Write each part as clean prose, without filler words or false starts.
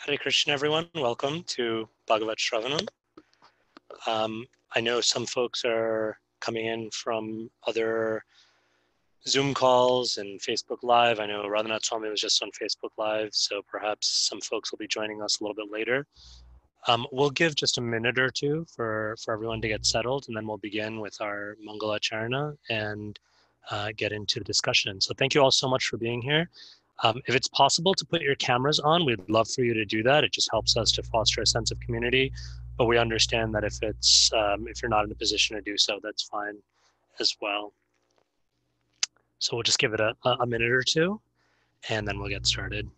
Hare Krishna, everyone. Welcome to Bhagavat-Sravana. I know some folks are coming in from other Zoom calls and Facebook Live. I know Radhanath Swami was just on Facebook Live, so perhaps some folks will be joining us a little bit later. We'll give just a minute or two for everyone to get settled, and then we'll begin with our Mangalacharna and get into the discussion. So thank you all so much for being here. If it's possible to put your cameras on, we'd love for you to do that. It just helps us to foster a sense of community. But we understand that if you're not in a position to do so, that's fine as well. So we'll just give it a minute or two, and then we'll get started.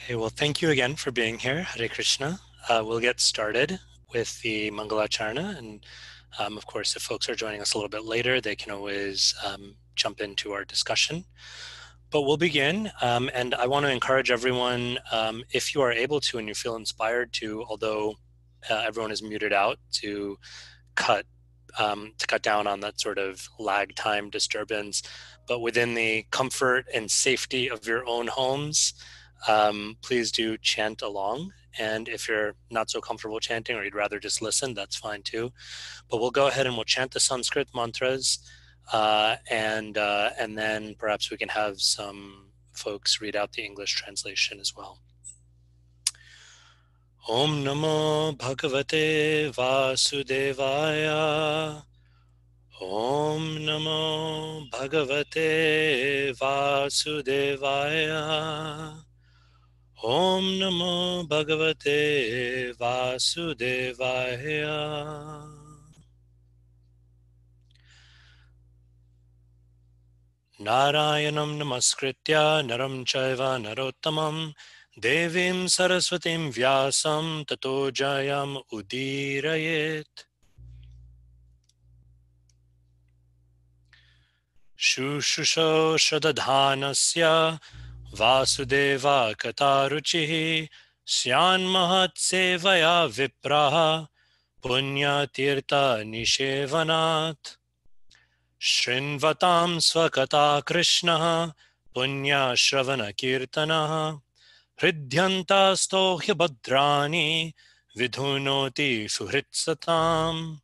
Okay, well, thank you again for being here. Hare Krishna. We'll get started with the Mangalacharna. And of course, if folks are joining us a little bit later, they can always jump into our discussion. But we'll begin. And I want to encourage everyone, if you are able to and you feel inspired to, although everyone is muted out, to cut down on that sort of lag time disturbance, but within the comfort and safety of your own homes, please do chant along. And if you're not so comfortable chanting or you'd rather just listen, that's fine too. But we'll go ahead and we'll chant the Sanskrit mantras, and then perhaps we can have some folks read out the English translation as well. Om Namo Bhagavate Vasudevaya. Om Namo Bhagavate Vasudevaya. Om Namo Bhagavate Vasudevaya. Narayanam Namaskritya Naram Chaiva Narottamam Devim Saraswatim Vyasam Tato Jayam Udirayet. Shushusho Shadadhanasya Vasudeva Kataruchihi Syan Mahat Sevaya Vipraha Punya Tirtha Nishevanat Shrinvatam Swakata Krishna Punya Shravana Kirtana Hridyantasto Hyabadrani Vidhunoti Suhritsatam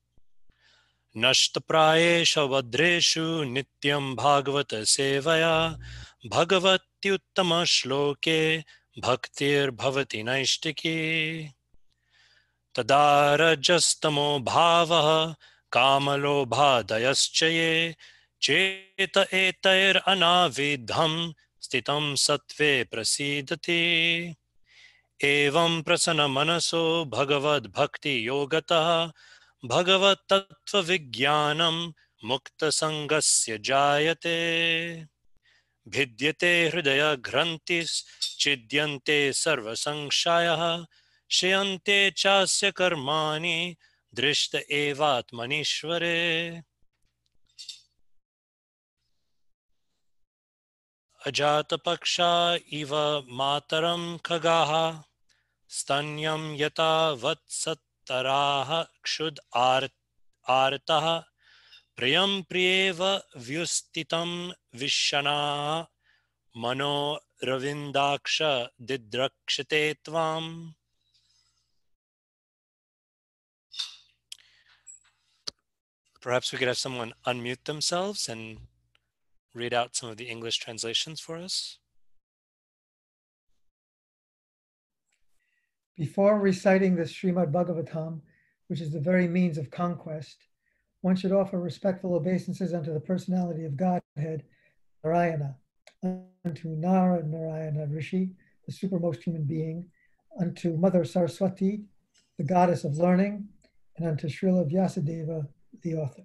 Nashtaprayesha Vadreshu Nityam Bhagavata Sevaya Bhagavatyuttama Shloke Bhaktir Bhavati Naishtiki Tadarajastamo Bhavaha Kamalobhadayaschaye Cheta etair anavidham Stitam Sattve Prasidati Evam Prasana Manaso Bhagavad Bhakti Yogata Bhagavat Tattva Vijnanam Mukta Sangasya Jayate Bhidyate Hridaya Grantis Chidyante Sarva Sangshayah Shayante Chasya Karmani Drishta Evatmanishvare Ajata Paksha Iva Mataram Kagaha Stanyam Yata Vatsataraha Kshud Artaha Priyam Priyeva Vyustitam Vishana Mano Ravindaksha Didrakshate Tvam. Perhaps we could have someone unmute themselves and read out some of the English translations for us. Before reciting the Srimad Bhagavatam, which is the very means of conquest, one should offer respectful obeisances unto the personality of Godhead, Narayana, unto Narayana Rishi, the supermost human being, unto Mother Saraswati, the goddess of learning, and unto Srila Vyasadeva, the author.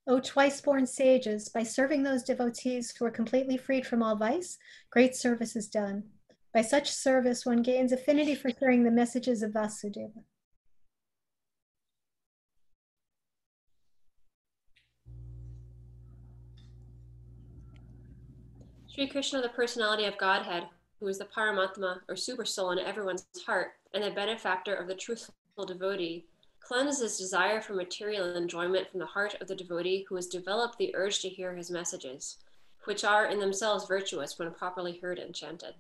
O twice-born sages, by serving those devotees who are completely freed from all vice, great service is done. By such service, one gains affinity for hearing the messages of Vasudeva. Sri Krishna, the personality of Godhead, who is the Paramatma or super soul in everyone's heart and the benefactor of the truthful devotee, cleanses desire for material enjoyment from the heart of the devotee who has developed the urge to hear his messages, which are in themselves virtuous when properly heard and chanted.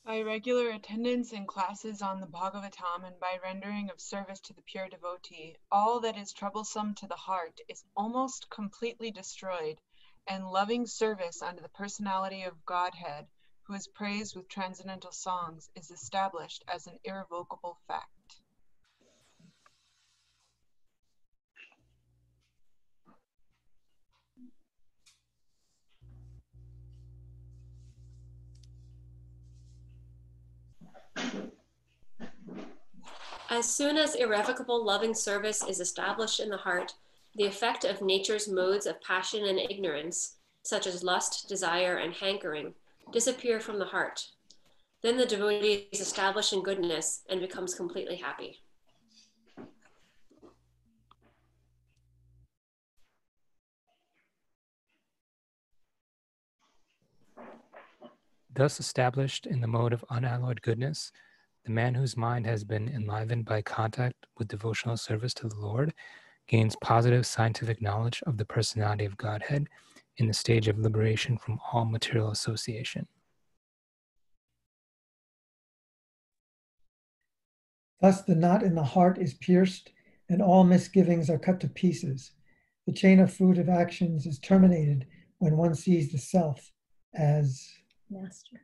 By regular attendance in classes on the Bhagavatam and by rendering of service to the pure devotee, all that is troublesome to the heart is almost completely destroyed, and loving service unto the personality of Godhead, who is praised with transcendental songs, is established as an irrevocable fact. As soon as irrevocable loving service is established in the heart, the effect of nature's modes of passion and ignorance, such as lust, desire, and hankering, disappear from the heart. Then the devotee is established in goodness and becomes completely happy. Thus established in the mode of unalloyed goodness, the man whose mind has been enlivened by contact with devotional service to the Lord gains positive scientific knowledge of the personality of Godhead in the stage of liberation from all material association. Thus the knot in the heart is pierced, and all misgivings are cut to pieces. The chain of fruitive actions is terminated when one sees the self as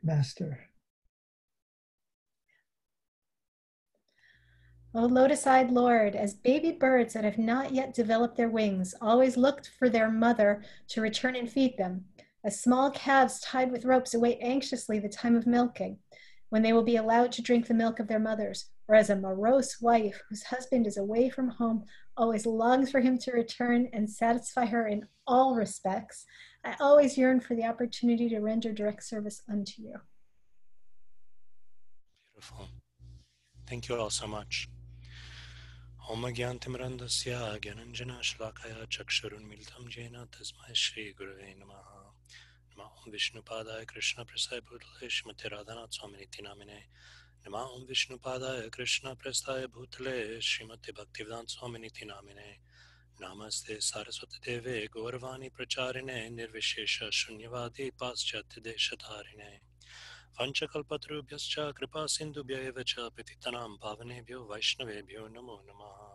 master. O lotus-eyed Lord, as baby birds that have not yet developed their wings always looked for their mother to return and feed them, as small calves tied with ropes await anxiously the time of milking, when they will be allowed to drink the milk of their mothers, or as a morose wife whose husband is away from home, always longs for him to return and satisfy her in all respects, I always yearn for the opportunity to render direct service unto you. Beautiful. Thank you all so much. Om Gyantimirandasya Gyananjana Shlakaya Chakshurunmiltam Jena Tasmai Shri Gurave Namaha. Nama Om Vishnupadaya Krishna Prasaya Bhutale Shrimate Radhanath Swaminiti Namine. Nama Om Vishnupadaya Krishna Prasaya Bhutale Shrimate Bhaktivedanta Swaminiti Namine. Namaste Saraswati Deve Gauravani Pracharine Nirvishesha Shunyavadi Paschatya Deshatarine. Vanchakalpatrubhyascha kripa sindhubhya eva cha patitanam pavanebhyo vaishnavebhyo namo namaha.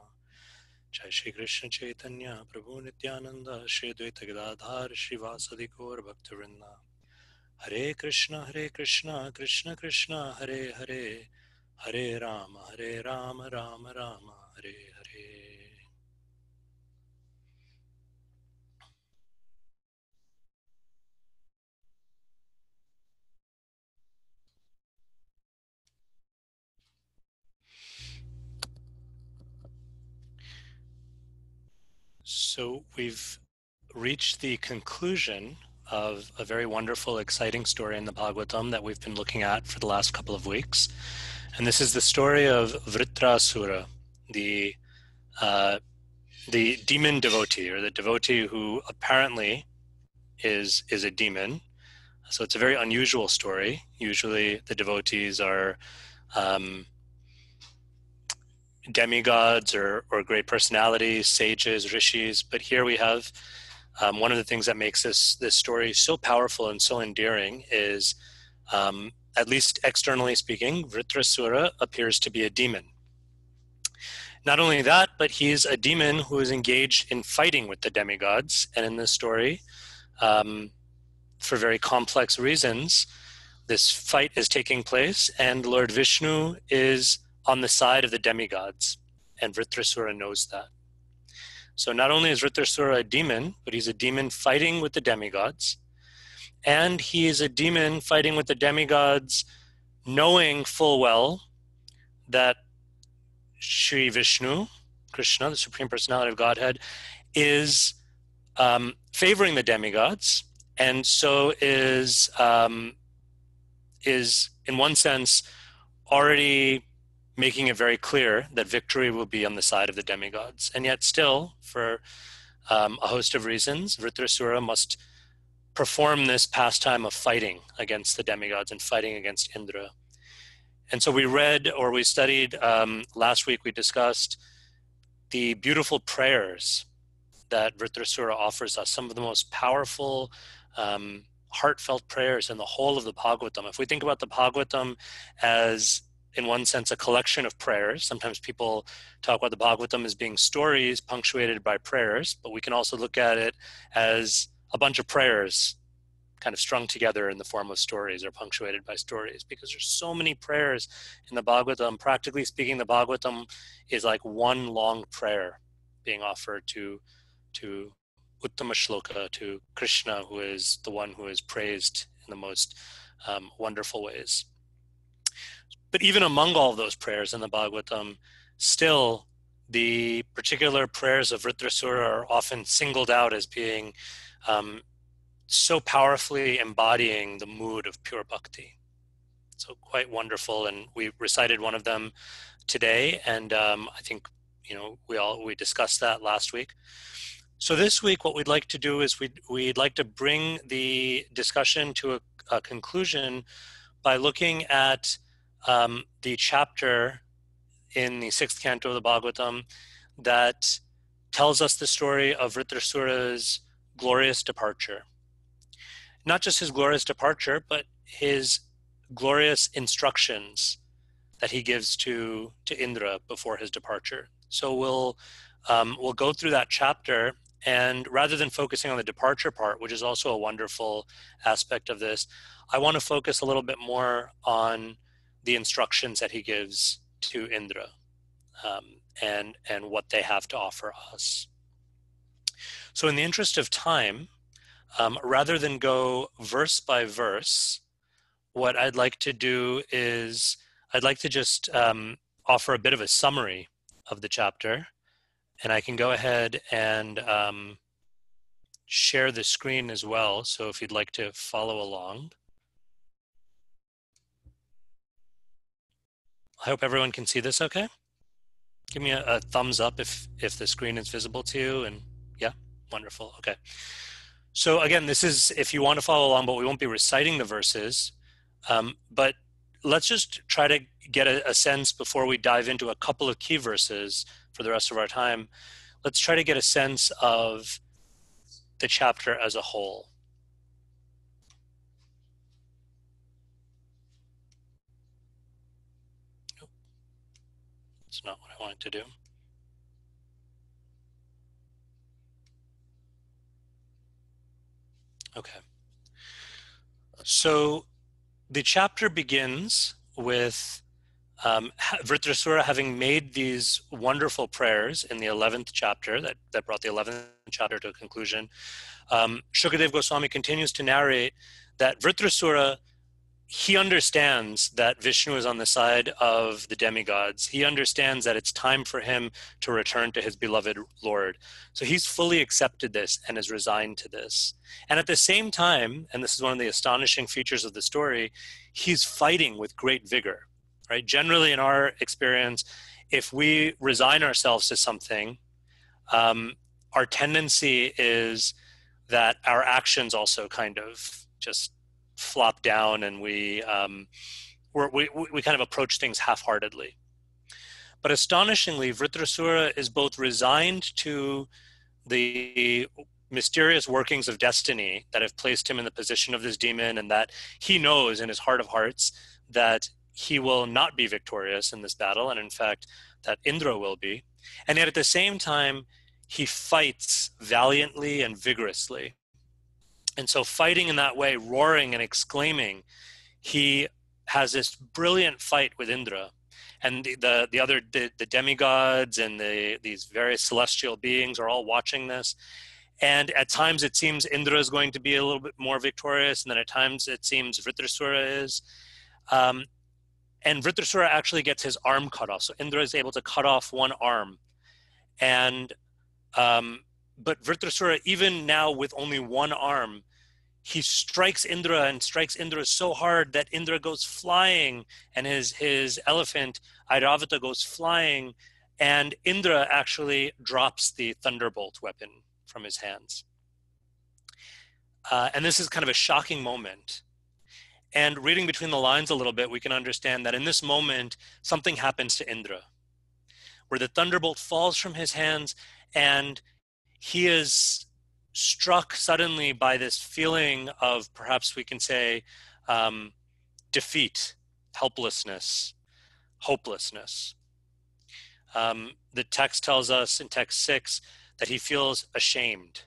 Jai Shri Krishna Chaitanya Prabhu Nityananda Shri Dvaita Gadadhar Shri Vasadi Gaur Bhaktivinoda. Hare Krishna Krishna Krishna Hare Hare, Hare Rama Rama Rama Hare Hare. So we've reached the conclusion of a very wonderful, exciting story in the Bhagavatam that we've been looking at for the last couple of weeks. And this is the story of Vritrasura, the demon devotee, or the devotee who apparently is a demon. So it's a very unusual story. Usually the devotees are demigods or great personalities, sages, rishis, but here we have one of the things that makes this story so powerful and so endearing is, at least externally speaking, Vritrasura appears to be a demon. Not only that, but he's a demon who is engaged in fighting with the demigods, and in this story, for very complex reasons, this fight is taking place, and Lord Vishnu is on the side of the demigods, and Vritrasura knows that. So not only is Vritrasura a demon, but he's a demon fighting with the demigods, and he is a demon fighting with the demigods knowing full well that Shri Vishnu, Krishna, the Supreme Personality of Godhead, is favoring the demigods, and so is in one sense already making it very clear that victory will be on the side of the demigods. And yet still, for a host of reasons, Vritrasura must perform this pastime of fighting against the demigods and fighting against Indra. And so we studied, last week we discussed the beautiful prayers that Vritrasura offers us, some of the most powerful, heartfelt prayers in the whole of the Bhagavatam. If we think about the Bhagavatam as, in one sense, a collection of prayers, sometimes people talk about the Bhagavatam as being stories punctuated by prayers, but we can also look at it as a bunch of prayers kind of strung together in the form of stories, or punctuated by stories, because there's so many prayers in the Bhagavatam. Practically speaking, the Bhagavatam is like one long prayer being offered to Uttama Shloka, to Krishna, who is the one who is praised in the most wonderful ways. But even among all of those prayers in the Bhagavatam, still the particular prayers of Vritrasura are often singled out as being so powerfully embodying the mood of pure bhakti. So quite wonderful, and we recited one of them today, and I think we discussed that last week. So this week, what we'd like to do is we'd like to bring the discussion to a conclusion by looking at the chapter in the 6th canto of the Bhagavatam that tells us the story of Vritrasura's glorious departure. Not just his glorious departure, but his glorious instructions that he gives to Indra before his departure. So we'll go through that chapter, and rather than focusing on the departure part, which is also a wonderful aspect of this, I want to focus a little bit more on the instructions that he gives to Indra, and what they have to offer us. So in the interest of time, rather than go verse by verse, what I'd like to do is I'd like to just offer a bit of a summary of the chapter, and I can go ahead and share the screen as well. So if you'd like to follow along. I hope everyone can see this okay. Give me a thumbs up if the screen is visible to you, and yeah, wonderful, okay. So again, this is if you want to follow along, but we won't be reciting the verses, but let's just try to get a sense before we dive into a couple of key verses for the rest of our time. Let's try to get a sense of the chapter as a whole. It's not what I wanted to do. Okay. So the chapter begins with Vritrasura having made these wonderful prayers in the 11th chapter that brought the 11th chapter to a conclusion. Shukadev Goswami continues to narrate that Vritrasura, he understands that Vishnu is on the side of the demigods. He understands that it's time for him to return to his beloved Lord. So he's fully accepted this and is resigned to this. And at the same time, and this is one of the astonishing features of the story, he's fighting with great vigor, right? Generally in our experience, if we resign ourselves to something, our tendency is that our actions also kind of just flop down, and we kind of approach things half-heartedly. But astonishingly, Vritrasura is both resigned to the mysterious workings of destiny that have placed him in the position of this demon, and that he knows in his heart of hearts that he will not be victorious in this battle, and in fact, that Indra will be. And yet at the same time, he fights valiantly and vigorously. And so fighting in that way, roaring and exclaiming, he has this brilliant fight with Indra. And the demigods and these various celestial beings are all watching this. And at times it seems Indra is going to be a little bit more victorious, and then at times it seems Vritrasura is. And Vritrasura actually gets his arm cut off. So Indra is able to cut off one arm. And but Vritrasura, even now with only one arm, he strikes Indra and strikes Indra so hard that Indra goes flying, and his elephant Airavata goes flying, and Indra actually drops the thunderbolt weapon from his hands. And this is kind of a shocking moment. And reading between the lines a little bit, we can understand that in this moment, something happens to Indra, where the thunderbolt falls from his hands, and he is struck suddenly by this feeling of, perhaps we can say, defeat, helplessness, hopelessness. The text tells us in text 6 that he feels ashamed.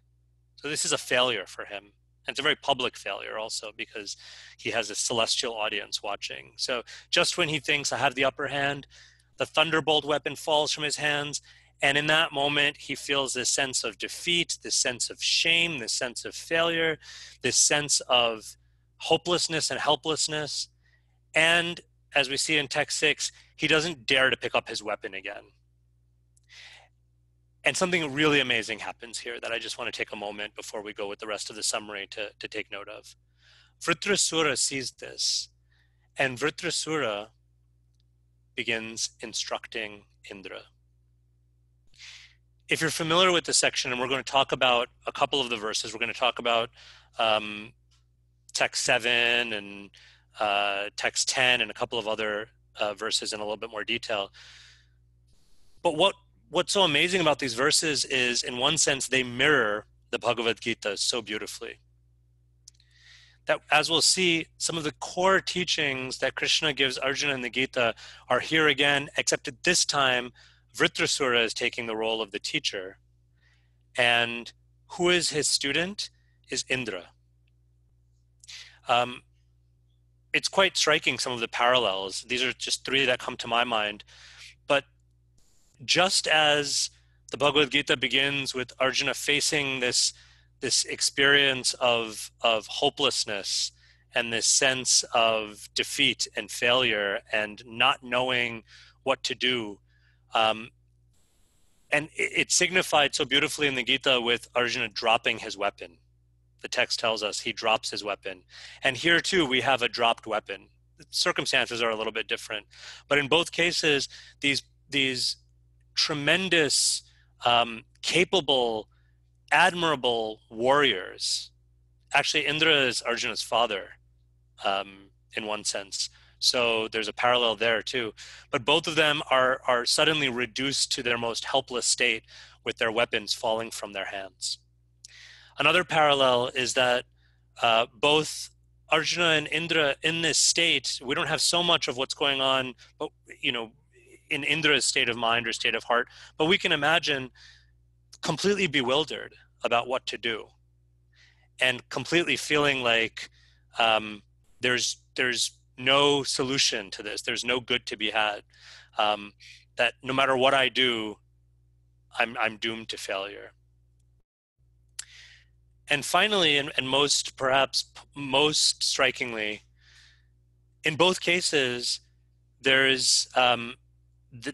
So this is a failure for him. And it's a very public failure also, because he has a celestial audience watching. So just when he thinks, I have the upper hand, the thunderbolt weapon falls from his hands. And in that moment, he feels this sense of defeat, this sense of shame, this sense of failure, this sense of hopelessness and helplessness. And as we see in text 6, he doesn't dare to pick up his weapon again. And something really amazing happens here that I just want to take a moment before we go with the rest of the summary to take note of. Vritrasura sees this, and Vritrasura begins instructing Indra. If you're familiar with this section, and we're going to talk about a couple of the verses, we're going to talk about text 7 and text 10 and a couple of other verses in a little bit more detail. But what's so amazing about these verses is, in one sense, they mirror the Bhagavad Gita so beautifully. That, as we'll see, some of the core teachings that Krishna gives Arjuna in the Gita are here again, except at this time, Vritrasura is taking the role of the teacher. And who is his student? Is Indra. It's quite striking, some of the parallels. These are just 3 that come to my mind. But just as the Bhagavad Gita begins with Arjuna facing this experience of hopelessness and this sense of defeat and failure and not knowing what to do. And it signified so beautifully in the Gita with Arjuna dropping his weapon. The text tells us he drops his weapon. And here too, we have a dropped weapon. The circumstances are a little bit different. But in both cases, these tremendous, capable, admirable warriors. Actually, Indra is Arjuna's father, in one sense. So there's a parallel there too. But both of them are suddenly reduced to their most helpless state with their weapons falling from their hands. Another parallel is that both Arjuna and Indra in this state, we don't have so much of what's going on, but in Indra's state of mind or state of heart, but we can imagine completely bewildered about what to do and completely feeling like there's no solution to this. There's no good to be had. That no matter what I do, I'm doomed to failure. And finally, and perhaps most strikingly, in both cases, there's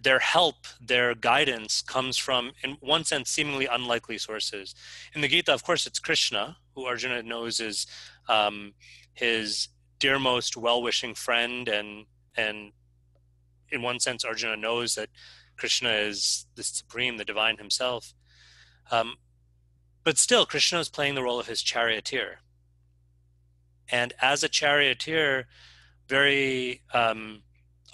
their help, their guidance comes from, in one sense, seemingly unlikely sources. In the Gita, of course, it's Krishna, who Arjuna knows is his dearmost well-wishing friend, and in one sense, Arjuna knows that Krishna is the supreme, the divine himself. But still, Krishna is playing the role of his charioteer. And as a charioteer, very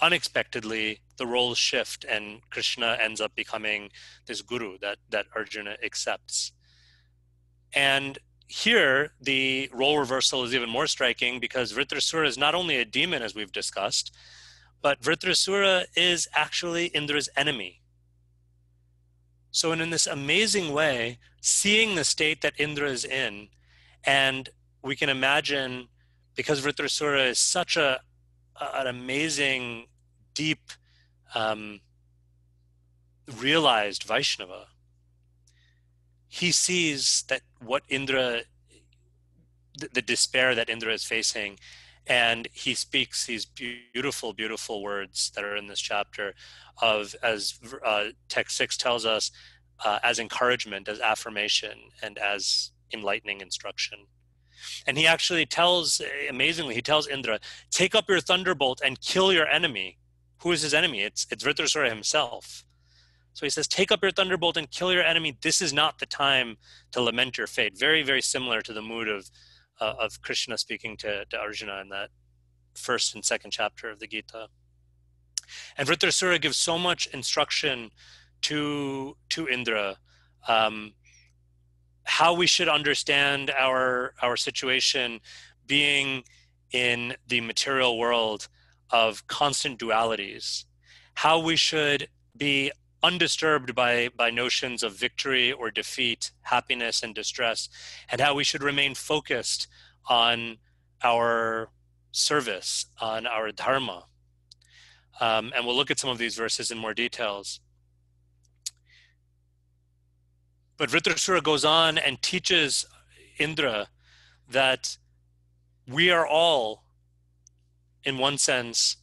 unexpectedly, the roles shift, and Krishna ends up becoming this guru that Arjuna accepts. And here, the role reversal is even more striking because Vritrasura is not only a demon, as we've discussed, but Vritrasura is actually Indra's enemy. So in this amazing way, seeing the state that Indra is in, and we can imagine, because Vritrasura is such an amazing, deep, realized Vaishnava, he sees that what Indra, the despair that Indra is facing, and he speaks these beautiful, beautiful words that are in this chapter of, as text 6 tells us, as encouragement, as affirmation, and as enlightening instruction. And he actually tells, amazingly, he tells Indra, take up your thunderbolt and kill your enemy. Who is his enemy? It's Vritrasura himself. So he says, take up your thunderbolt and kill your enemy. This is not the time to lament your fate. Very, very similar to the mood of Krishna speaking to Arjuna in that first and second chapter of the Gita. And Vritrasura gives so much instruction to Indra, how we should understand our situation being in the material world of constant dualities, how we should be undisturbed by notions of victory or defeat, happiness and distress, and how we should remain focused on our service, on our dharma. And we'll look at some of these verses in more details. But Vritrasura goes on and teaches Indra that we are all, in one sense,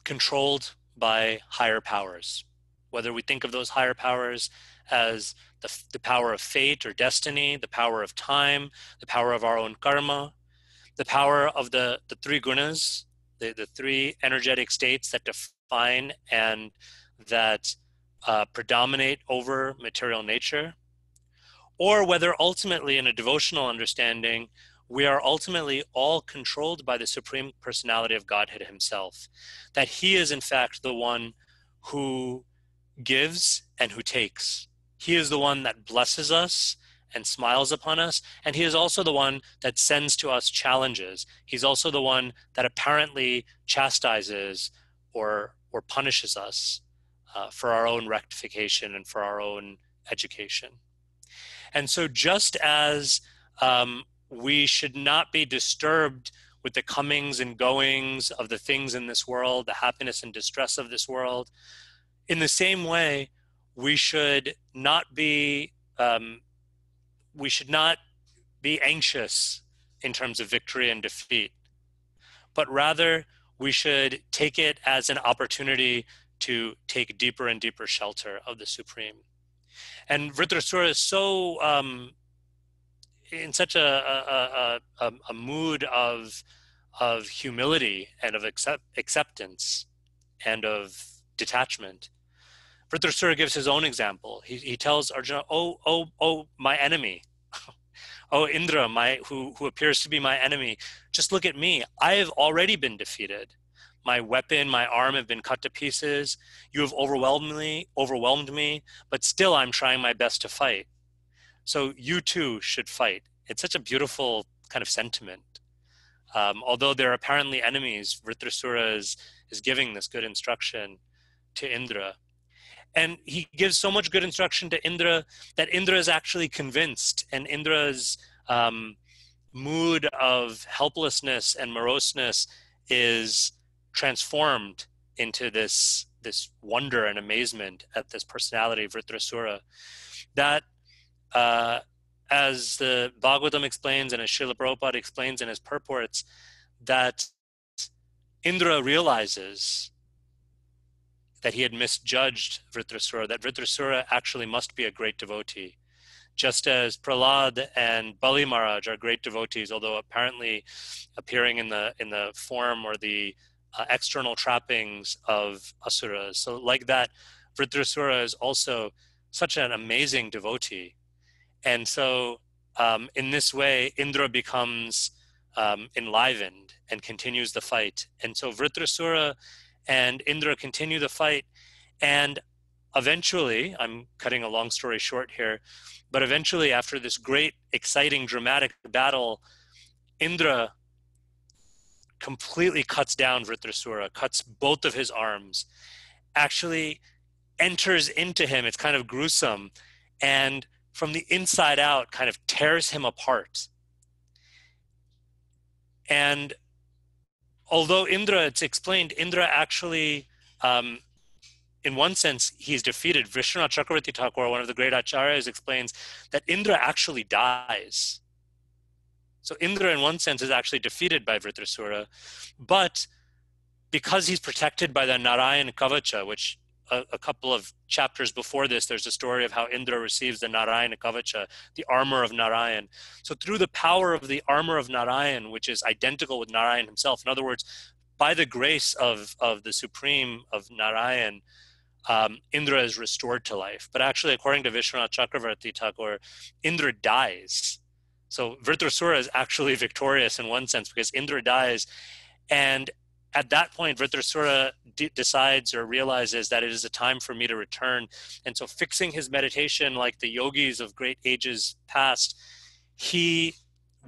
controlled by higher powers. Whether we think of those higher powers as the power of fate or destiny, the power of time, the power of our own karma, the power of the three gunas, the three energetic states that define and that predominate over material nature, or whether ultimately in a devotional understanding, we are ultimately all controlled by the Supreme Personality of Godhead himself, that he is in fact the one who gives and who takes. He is the one that blesses us and smiles upon us, and he is also the one that sends to us challenges. He's also the one that apparently chastises or punishes us for our own rectification and for our own education. And so just as we should not be disturbed with the comings and goings of the things in this world, the happiness and distress of this world, in the same way, we should not be anxious in terms of victory and defeat, but rather we should take it as an opportunity to take deeper and deeper shelter of the Supreme. And Vritrasura is so in such a mood of humility and of acceptance and of detachment. Vritrasura gives his own example. He tells Arjuna, oh, my enemy. Oh, Indra, who appears to be my enemy, just look at me. I have already been defeated. My weapon, my arm have been cut to pieces. You have overwhelmed me, but still I'm trying my best to fight. So you too should fight. It's such a beautiful kind of sentiment. Although they're apparently enemies, Vritrasura is giving this good instruction to Indra. And he gives so much good instruction to Indra that Indra is actually convinced, and Indra's mood of helplessness and moroseness is transformed into this wonder and amazement at this personality of Vritrasura. That, as the Bhagavatam explains and as Srila Prabhupada explains in his purports, that Indra realizes that he had misjudged Vritrasura, that Vritrasura actually must be a great devotee. Just as Prahlad and Bali Maharaj are great devotees, although apparently appearing in the form or the external trappings of asuras. So like that, Vritrasura is also such an amazing devotee. And so in this way, Indra becomes enlivened and continues the fight. And so Vritrasura and Indra continue the fight, and eventually, I'm cutting a long story short here, but eventually after this great, exciting, dramatic battle, Indra completely cuts down Vritrasura, cuts both of his arms, actually enters into him, it's kind of gruesome, and from the inside out kind of tears him apart. And although Indra, it's explained, Indra actually, in one sense, he's defeated. Vishwanath Chakravarti Thakur, one of the great acharyas, explains that Indra actually dies. So Indra, in one sense, is actually defeated by Vritrasura, but because he's protected by the Narayan Kavacha, which a couple of chapters before this, there's a story of how Indra receives the Narayan Kavacha, the armor of Narayan. So through the power of the armor of Narayan, which is identical with Narayan himself, in other words, by the grace of the Supreme, of Narayan, Indra is restored to life. But actually, according to Vishwanath Chakravarti Thakur, Indra dies. So Vritrasura is actually victorious in one sense because Indra dies. And at that point, Vritrasura decides or realizes that it is a time for me to return. And so fixing his meditation like the yogis of great ages past, he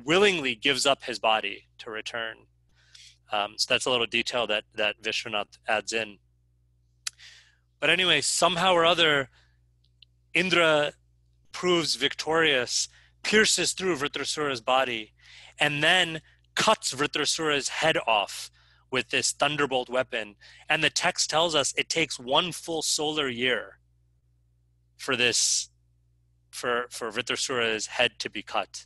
willingly gives up his body to return. So that's a little detail that Vishwanath adds in. But anyway, somehow or other, Indra proves victorious, pierces through Vritrasura's body, and then cuts Vritrasura's head off with this thunderbolt weapon. And the text tells us it takes 1 full solar year for Vritrasura's head to be cut.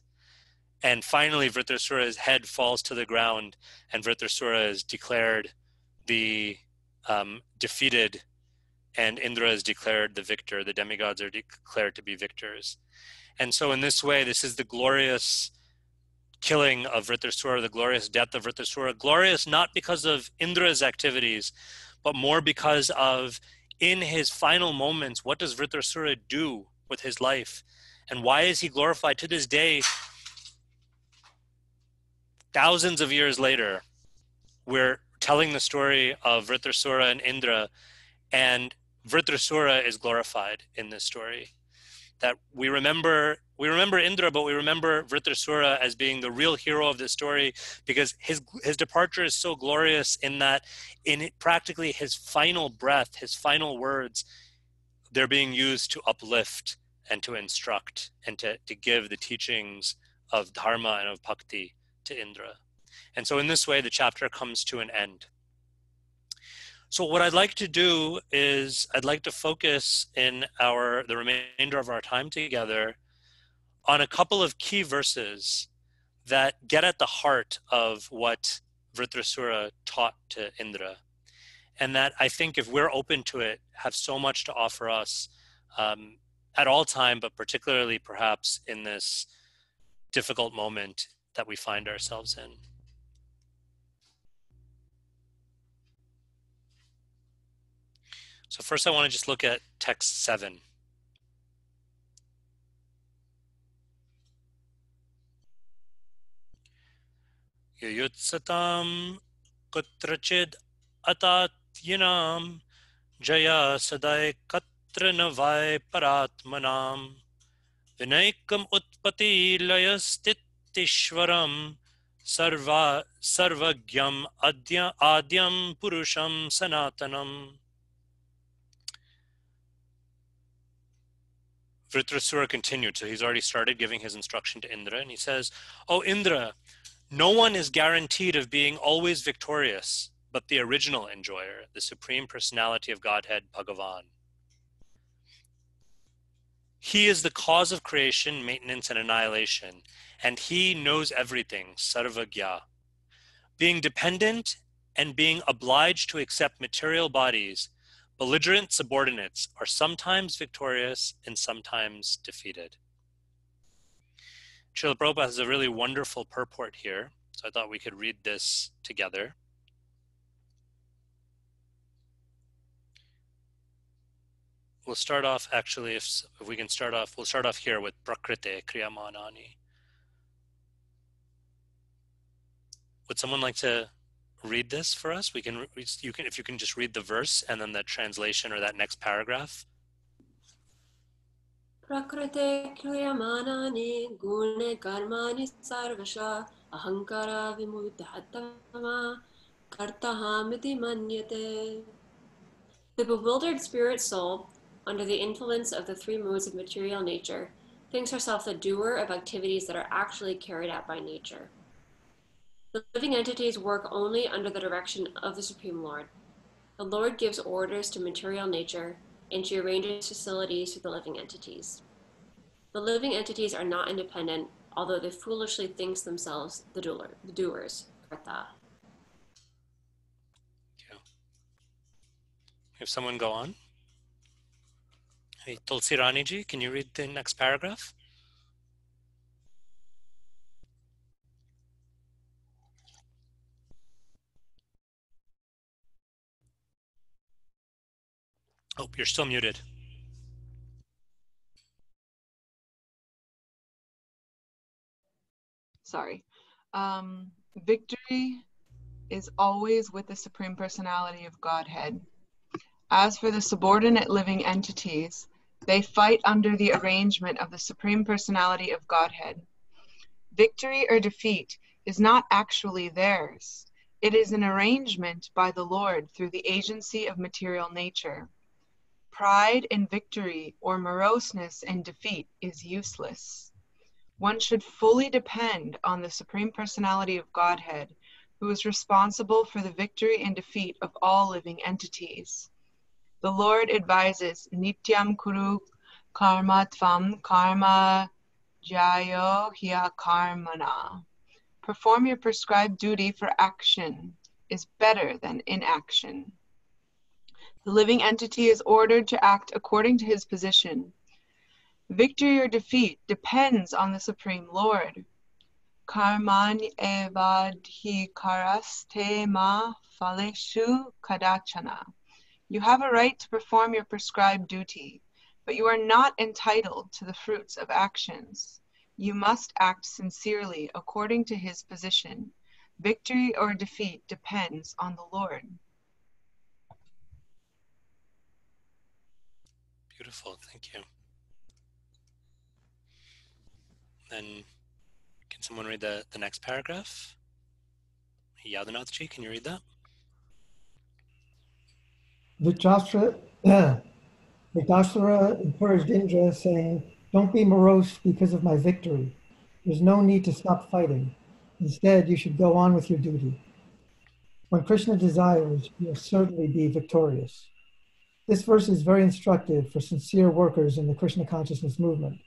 And finally, Vritrasura's head falls to the ground, and Vritrasura is declared the defeated, and Indra is declared the victor. The demigods are declared to be victors. And so in this way, this is the glorious killing of Vritrasura, the glorious death of Vritrasura. Glorious not because of Indra's activities, but more because of, in his final moments, what does Vritrasura do with his life? And why is he glorified to this day? Thousands of years later, we're telling the story of Vritrasura and Indra, and Vritrasura is glorified in this story. That we remember Indra, but we remember Vritrasura as being the real hero of this story, because his departure is so glorious in that in practically his final breath, his final words, they're being used to uplift and to instruct and to give the teachings of dharma and of bhakti to Indra. And so in this way, the chapter comes to an end. So what I'd like to do is I'd like to focus in the remainder of our time together on a couple of key verses that get at the heart of what Vritrasura taught to Indra. And that I think if we're open to it, have so much to offer us at all time, but particularly perhaps in this difficult moment that we find ourselves in. So first I want to just look at text 7. Yuyutsatam kutrachid atatyinam jaya sadai katranavai paratmanam vinaikam utpati layastitishwaram sarvagyam adyam purusham sanatanam. Vritrasura continued, so he's already started giving his instruction to Indra, and he says, "O Indra, no one is guaranteed of being always victorious, but the original enjoyer, the Supreme Personality of Godhead, Bhagavan. He is the cause of creation, maintenance, and annihilation, and he knows everything, Sarvagya. Being dependent and being obliged to accept material bodies, belligerent subordinates are sometimes victorious and sometimes defeated." Srila Prabhupada has a really wonderful purport here, so I thought we could read this together. We'll start off, actually, if we can start off, we'll start off here with Prakrite Kriyamanani. Would someone like to read this for us? If you can just read the verse and then the translation or that next paragraph. Prakrite kriyamanani gune karmani sarvasha ahankara vimuddhatama kartahamiti manyate. The bewildered spirit soul, under the influence of the three moods of material nature, thinks herself the doer of activities that are actually carried out by nature. The living entities work only under the direction of the Supreme Lord. The Lord gives orders to material nature, and she arranges facilities for the living entities. The living entities are not independent, although they foolishly think themselves the doers. Karta. If someone go on. Hey, Tulsi Rani ji, can you read the next paragraph? Oh, you're still muted. Sorry. Victory is always with the Supreme Personality of Godhead. As for the subordinate living entities, they fight under the arrangement of the Supreme Personality of Godhead. Victory or defeat is not actually theirs. It is an arrangement by the Lord through the agency of material nature. Pride in victory or moroseness in defeat is useless. One should fully depend on the Supreme Personality of Godhead, who is responsible for the victory and defeat of all living entities. The Lord advises Nityam Kuru Karmatvam Karma Jayo Hya Karmana. Perform your prescribed duty, for action is better than inaction. The living entity is ordered to act according to his position. Victory or defeat depends on the Supreme Lord. Karman evadhi karaste ma phaleshu kadachana. You have a right to perform your prescribed duty, but you are not entitled to the fruits of actions. You must act sincerely according to his position. Victory or defeat depends on the Lord. Beautiful, thank you. Then, can someone read the next paragraph? Yadanathji, can you read that? Vritrasura encouraged Indra, saying, "Don't be morose because of my victory. There's no need to stop fighting. Instead, you should go on with your duty. When Krishna desires, you'll certainly be victorious." This verse is very instructive for sincere workers in the Krishna consciousness movement.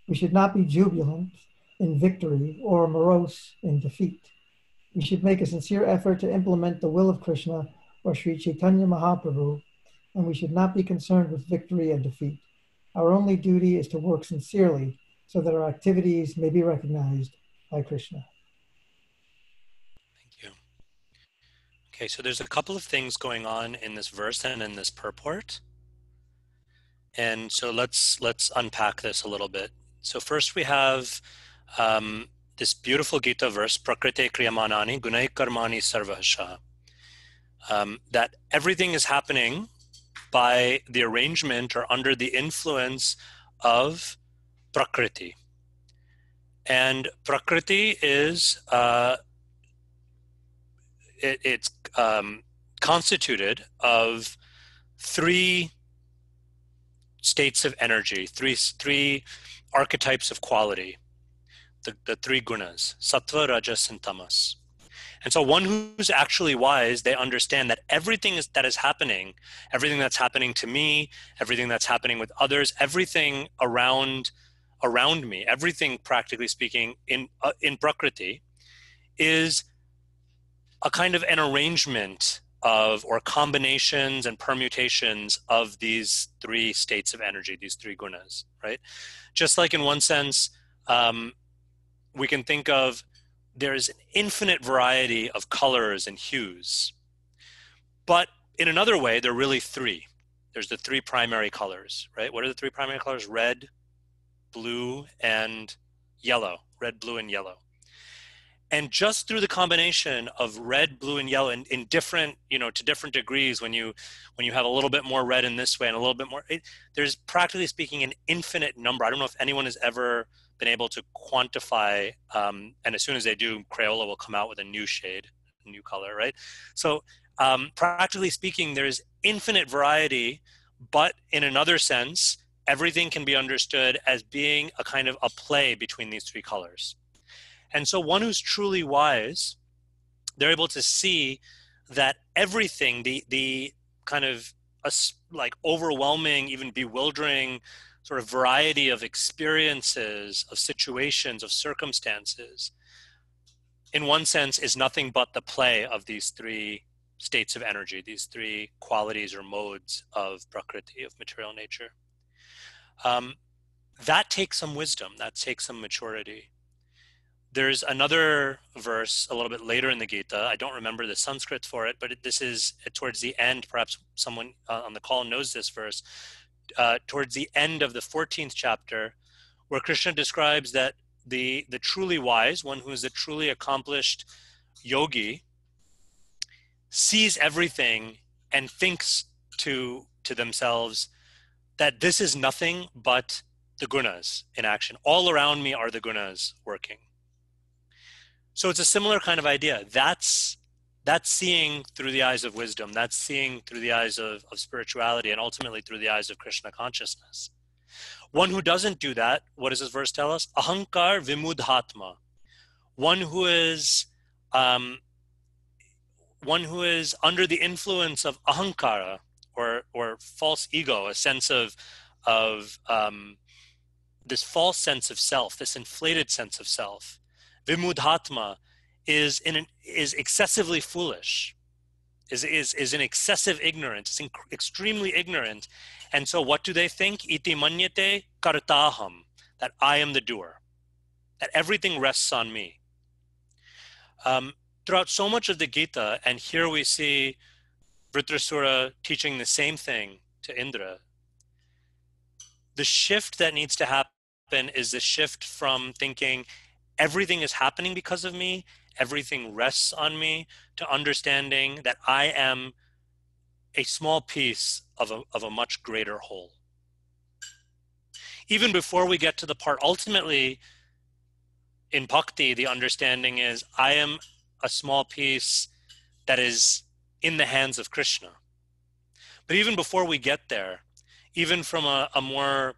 We should not be jubilant, in victory or morose in defeat. We should make a sincere effort to implement the will of Krishna or Sri Chaitanya Mahaprabhu, and we should not be concerned with victory and defeat. Our only duty is to work sincerely so that our activities may be recognized by Krishna. Thank you. Okay, so there's a couple of things going on in this verse and in this purport. And so let's unpack this a little bit. So first we have this beautiful Gita verse, Prakrite Kriyamanani Gunai Karmani Sarvahasha. That everything is happening by the arrangement or under the influence of Prakriti. And Prakriti is it's constituted of three states of energy, three archetypes of quality, the three gunas, sattva, rajas, and tamas. And so one who's actually wise, they understand that everything that is happening, everything that's happening to me, everything that's happening with others, everything around me, everything practically speaking in Prakriti is a kind of an arrangement of or combinations and permutations of these three states of energy, these three gunas, right? Just like in one sense, we can think of there's an infinite variety of colors and hues. But in another way, there are really three. There's the three primary colors, right? What are the three primary colors? Red, blue, and yellow. Red, blue, and yellow. And just through the combination of red, blue, and yellow in different, to different degrees, when you have a little bit more red in this way and a little bit more, there's practically speaking an infinite number. I don't know if anyone has ever been able to quantify, and as soon as they do, Crayola will come out with a new shade, a new color, right? So practically speaking, there's infinite variety, but in another sense, everything can be understood as being a kind of a play between these three colors. And so one who's truly wise, they're able to see that everything, the kind of like overwhelming, even bewildering sort of variety of experiences, of situations, of circumstances, in one sense is nothing but the play of these three states of energy, these three qualities or modes of Prakriti, of material nature. That takes some wisdom, that takes some maturity. There's another verse a little bit later in the Gita. I don't remember the Sanskrit for it, but this is towards the end. Perhaps someone on the call knows this verse. Towards the end of the 14th chapter, where Krishna describes that the truly wise, one who is a truly accomplished yogi, sees everything and thinks to themselves that this is nothing but the gunas in action. All around me are the gunas working. So it's a similar kind of idea. That's seeing through the eyes of wisdom. That's seeing through the eyes of spirituality and ultimately through the eyes of Krishna consciousness. One who doesn't do that, what does this verse tell us? Ahankar vimudhatma. One who is under the influence of ahankara or false ego, a sense of this false sense of self, this inflated sense of self. Vimudhatma is excessively foolish, is an excessive ignorance, is extremely ignorant. And so what do they think? Iti manyate kartaham, that I am the doer, that everything rests on me. Throughout so much of the Gita, and here we see Vritrasura teaching the same thing to Indra, the shift that needs to happen is the shift from thinking everything is happening because of me, everything rests on me, to understanding that I am a small piece of a much greater whole. Even before we get to the part, ultimately, in bhakti, the understanding is I am a small piece that is in the hands of Krishna. But even before we get there, even from a more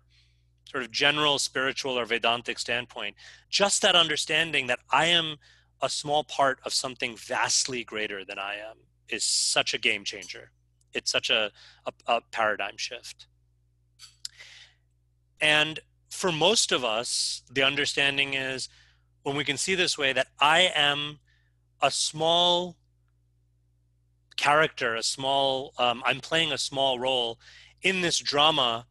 sort of general spiritual or Vedantic standpoint, just that understanding that I am a small part of something vastly greater than I am is such a game changer. It's such a paradigm shift. And for most of us, the understanding is when we can see this way, that I am a small character, I'm playing a small role in this drama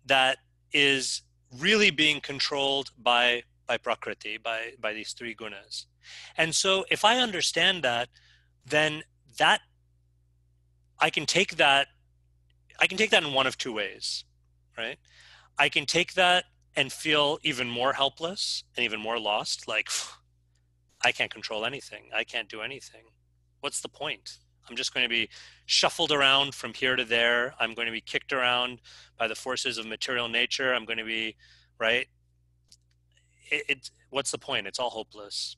that is really being controlled by Prakriti, by these three gunas. And so if I understand that, then that I can take that in one of two ways, right? I can take that and feel even more helpless and even more lost, like I can't control anything. I can't do anything. What's the point? I'm just going to be shuffled around from here to there. I'm going to be kicked around by the forces of material nature. I'm going to be, right? What's the point? It's all hopeless.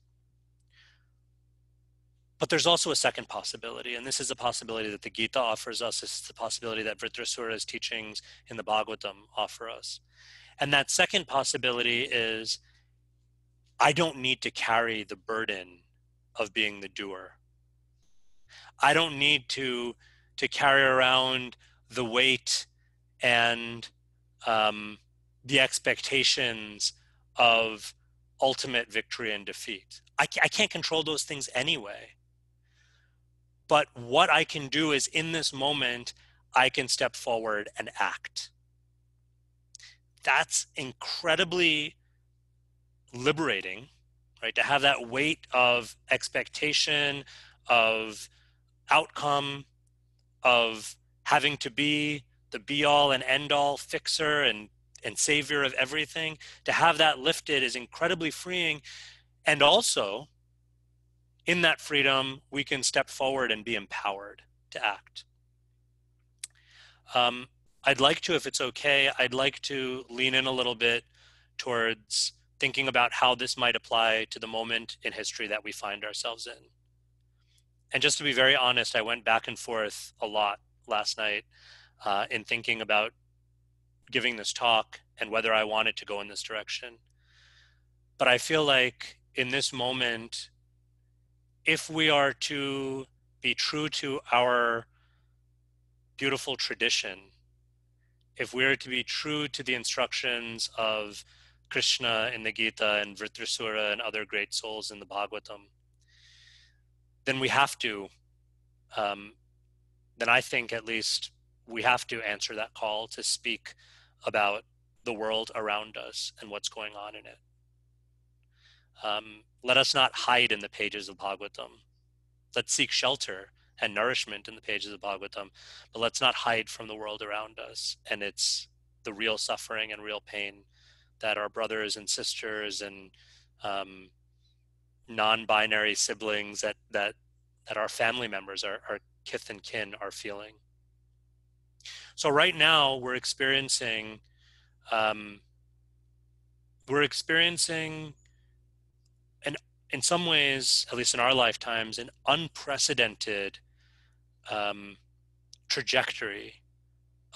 But there's also a second possibility, and this is a possibility that the Gita offers us. This is the possibility that Vritrasura's teachings in the Bhagavatam offer us. And that second possibility is I don't need to carry the burden of being the doer. I don't need to carry around the weight and the expectations of ultimate victory and defeat. I can't control those things anyway. But what I can do is, in this moment, I can step forward and act. That's incredibly liberating, right? To have that weight of expectation, of outcome, of having to be the be-all and end-all fixer and savior of everything. To have that lifted is incredibly freeing. And also, in that freedom, we can step forward and be empowered to act. I'd like to, if it's okay, I'd like to lean in a little bit towards thinking about how this might apply to the moment in history that we find ourselves in. And just to be very honest, I went back and forth a lot last night in thinking about giving this talk and whether I wanted to go in this direction. But I feel like in this moment, if we are to be true to our beautiful tradition, if we are to be true to the instructions of Krishna in the Gita and Vritrasura and other great souls in the Bhagavatam, then we have to, then I think at least we have to answer that call to speak about the world around us and what's going on in it. Let us not hide in the pages of Bhagavatam. Let's seek shelter and nourishment in the pages of Bhagavatam, but let's not hide from the world around us and it's the real suffering and real pain that our brothers and sisters and non-binary siblings that our family members, our kith and kin are feeling. So right now we're experiencing in some ways, at least in our lifetimes, an unprecedented trajectory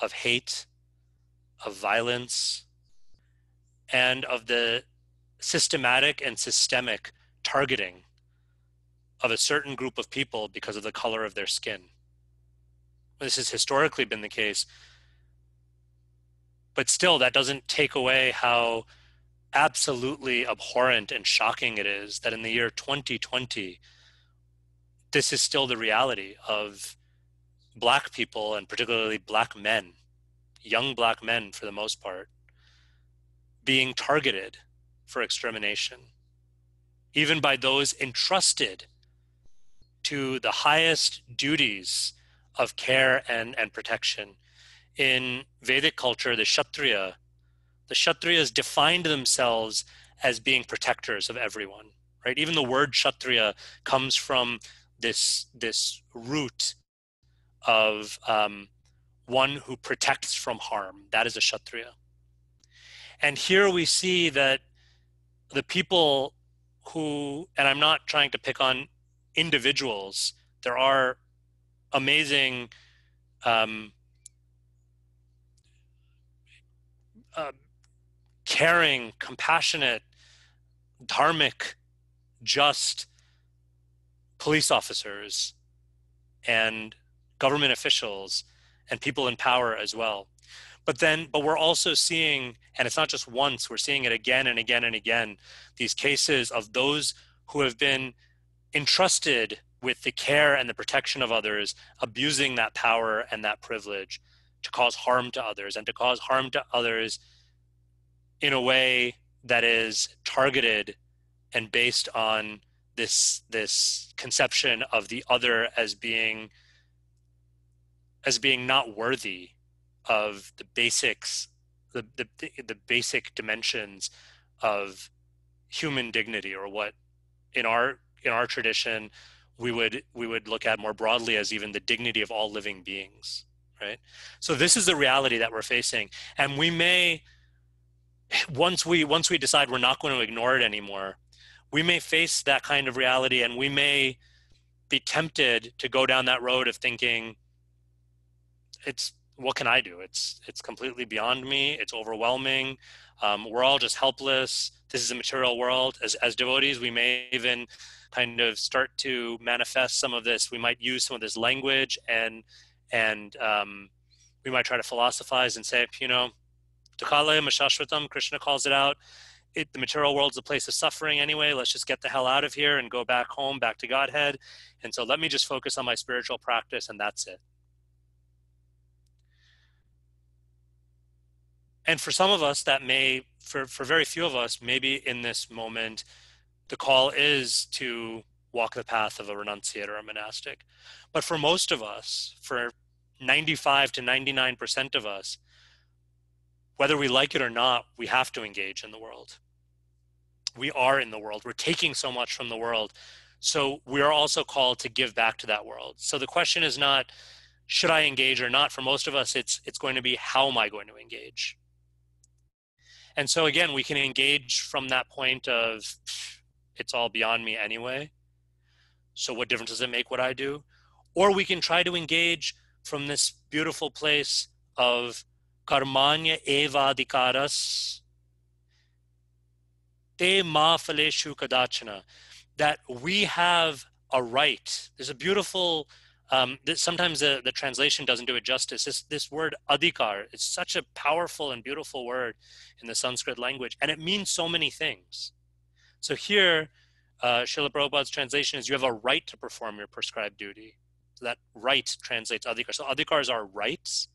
of hate, of violence, and of the systematic and systemic targeting of a certain group of people because of the color of their skin. This has historically been the case, but still that doesn't take away how absolutely abhorrent and shocking it is that in the year 2020, this is still the reality of Black people, and particularly Black men, young Black men for the most part, being targeted for extermination, even by those entrusted to the highest duties of care and protection. In Vedic culture, the Kshatriyas defined themselves as being protectors of everyone, right? Even the word Kshatriya comes from this root of one who protects from harm. That is a Kshatriya. And here we see that the people who, and I'm not trying to pick on individuals, there are amazing caring, compassionate, dharmic, just police officers and government officials and people in power as well. But we're also seeing, and it's not just once, we're seeing it again and again and again, these cases of those who have been entrusted with the care and the protection of others, abusing that power and that privilege to cause harm to others, and to cause harm to others in a way that is targeted and based on this conception of the other as being not worthy of the basics, the basic dimensions of human dignity, or what in our tradition we would look at more broadly as even the dignity of all living beings, right? So this is the reality that we're facing, and we may, once we decide we're not going to ignore it anymore, we may face that kind of reality, and we may be tempted to go down that road of thinking, what can I do? It's completely beyond me. It's overwhelming. We're all just helpless. This is a material world. As devotees, we may even kind of start to manifest some of this. We might use some of this language, and we might try to philosophize and say, Tukale Mashashvatam, Krishna calls it out. The material world's a place of suffering anyway. Let's just get the hell out of here and go back home, back to Godhead. And so let me just focus on my spiritual practice, and that's it. And for some of us, that may, for very few of us, maybe in this moment, the call is to walk the path of a renunciate or a monastic. But for most of us, for 95 to 99% of us, whether we like it or not, we have to engage in the world. We are in the world. We're taking so much from the world. So we are also called to give back to that world. So the question is not, should I engage or not? For most of us, it's going to be, how am I going to engage? And so again, we can engage from that point of, it's all beyond me anyway, so what difference does it make what I do? Or we can try to engage from this beautiful place of karmanya eva adhikaras te ma phaleshu kadachana, that we have a right. There's a beautiful, sometimes the translation doesn't do it justice. This word adhikar, it's such a powerful and beautiful word in the Sanskrit language, and it means so many things. So here, Srila Prabhupada's translation is, you have a right to perform your prescribed duty. So that right translates adhikar. So adhikar is our rights.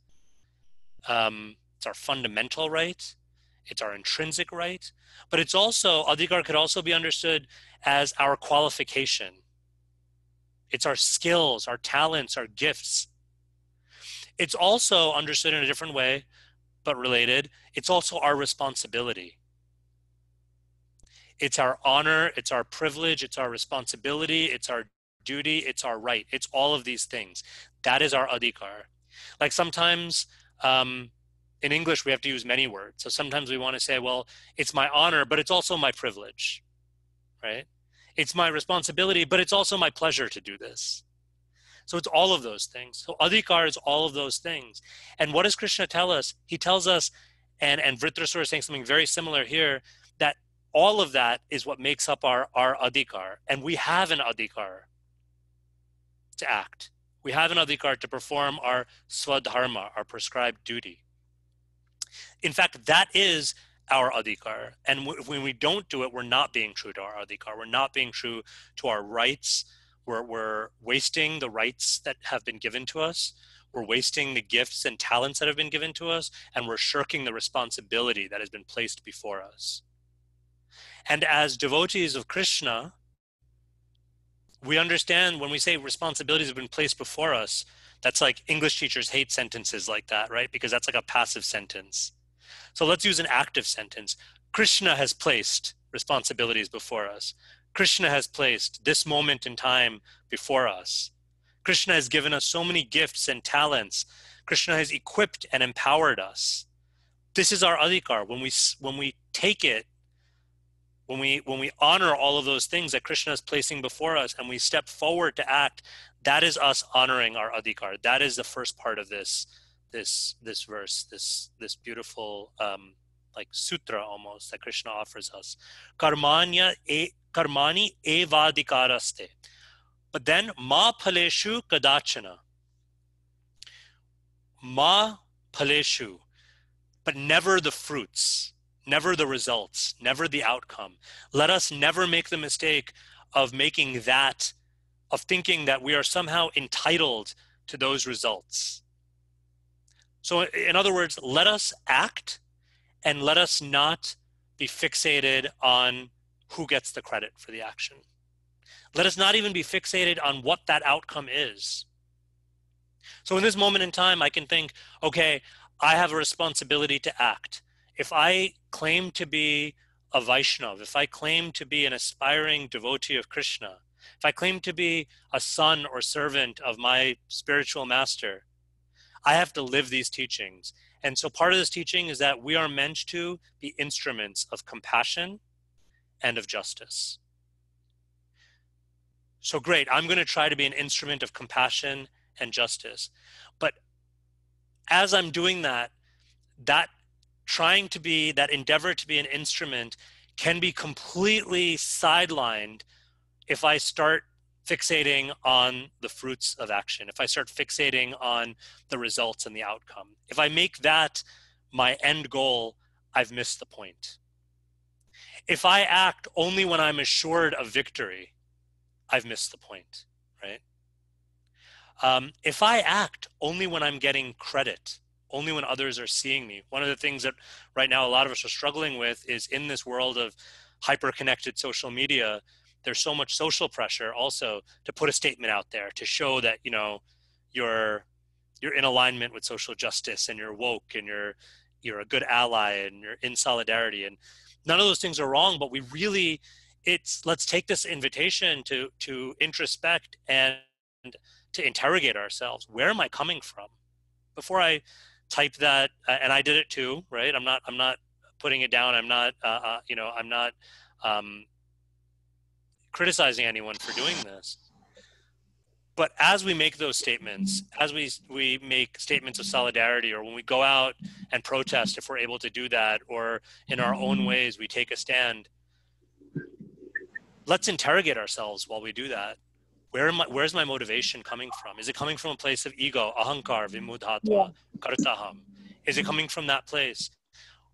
It's our fundamental right. It's our intrinsic right. But it's also, adhikar could also be understood as our qualification. It's our skills, our talents, our gifts. It's also understood in a different way, but related. It's also our responsibility. It's our honor, it's our privilege, it's our responsibility, it's our duty, it's our right. It's all of these things. That is our adhikar. Like sometimes in English, we have to use many words. So sometimes we want to say, well, it's my honor, but it's also my privilege, right? It's my responsibility, but it's also my pleasure to do this. So it's all of those things. So adhikar is all of those things. And what does Krishna tell us? He tells us, and Vritrasura is saying something very similar here, that all of that is what makes up our adhikar. And we have an adhikar to act. We have an adhikar to perform our swadharma, our prescribed duty. In fact, that is our adhikar. And when we don't do it, we're not being true to our adhikar. We're not being true to our rights. We're wasting the rights that have been given to us. We're wasting the gifts and talents that have been given to us. And we're shirking the responsibility that has been placed before us. And as devotees of Krishna, we understand when we say responsibilities have been placed before us, that's like, English teachers hate sentences like that, right? Because that's like a passive sentence. So let's use an active sentence. Krishna has placed responsibilities before us. Krishna has placed this moment in time before us. Krishna has given us so many gifts and talents. Krishna has equipped and empowered us. This is our adhikar. When we take it, when we honor all of those things that Krishna is placing before us, and we step forward to act, that is us honoring our adhikar. That is the first part of this verse, this beautiful like sutra almost that Krishna offers us. Karmani evadhikaraste. But then ma phaleshu kadachana. Ma phaleshu. but never the fruits, never the results, never the outcome. Let us never make the mistake of thinking that we are somehow entitled to those results. So in other words, let us act, and let us not be fixated on who gets the credit for the action. Let us not even be fixated on what that outcome is. So in this moment in time, I can think, okay, I have a responsibility to act. If I claim to be a Vaishnav, if I claim to be an aspiring devotee of Krishna, if I claim to be a son or servant of my spiritual master, I have to live these teachings. And so part of this teaching is that we are meant to be instruments of compassion and of justice. So great, I'm going to try to be an instrument of compassion and justice. But as I'm doing that endeavor to be an instrument can be completely sidelined if I start fixating on the fruits of action, if I start fixating on the results and the outcome. If I make that my end goal, I've missed the point. If I act only when I'm assured of victory, I've missed the point, right? If I act only when I'm getting credit, only when others are seeing me, one of the things that right now a lot of us are struggling with is in this world of hyper-connected social media, there's so much social pressure also to put a statement out there to show that, you know, you're in alignment with social justice and you're woke and you're a good ally and you're in solidarity. And none of those things are wrong, but let's take this invitation to introspect and to interrogate ourselves. Where am I coming from? Before I type that, and I did it too, right? I'm not putting it down. I'm not, I'm not criticizing anyone for doing this. But as we make those statements, as we make statements of solidarity, or when we go out and protest, if we're able to do that, or in our own ways we take a stand, let's interrogate ourselves while we do that. Where's my motivation coming from? Is it coming from a place of ego, ahankar, vimudhatva, kartaham? Is it coming from that place?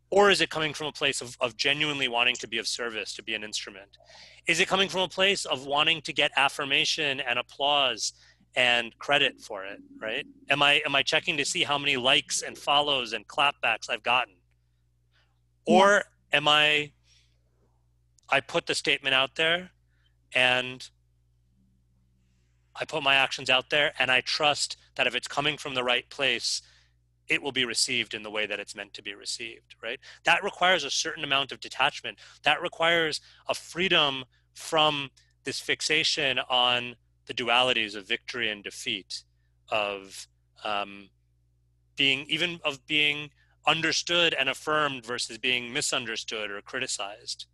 Or is it coming from a place of genuinely wanting to be of service, to be an instrument? Is it coming from a place of wanting to get affirmation and applause and credit for it, right? Am I checking to see how many likes and follows and clapbacks I've gotten? Or am I put the statement out there and I put my actions out there and I trust that if it's coming from the right place, it will be received in the way that it's meant to be received, right? That requires a certain amount of detachment. That requires a freedom from this fixation on the dualities of victory and defeat, of being understood and affirmed versus being misunderstood or criticized.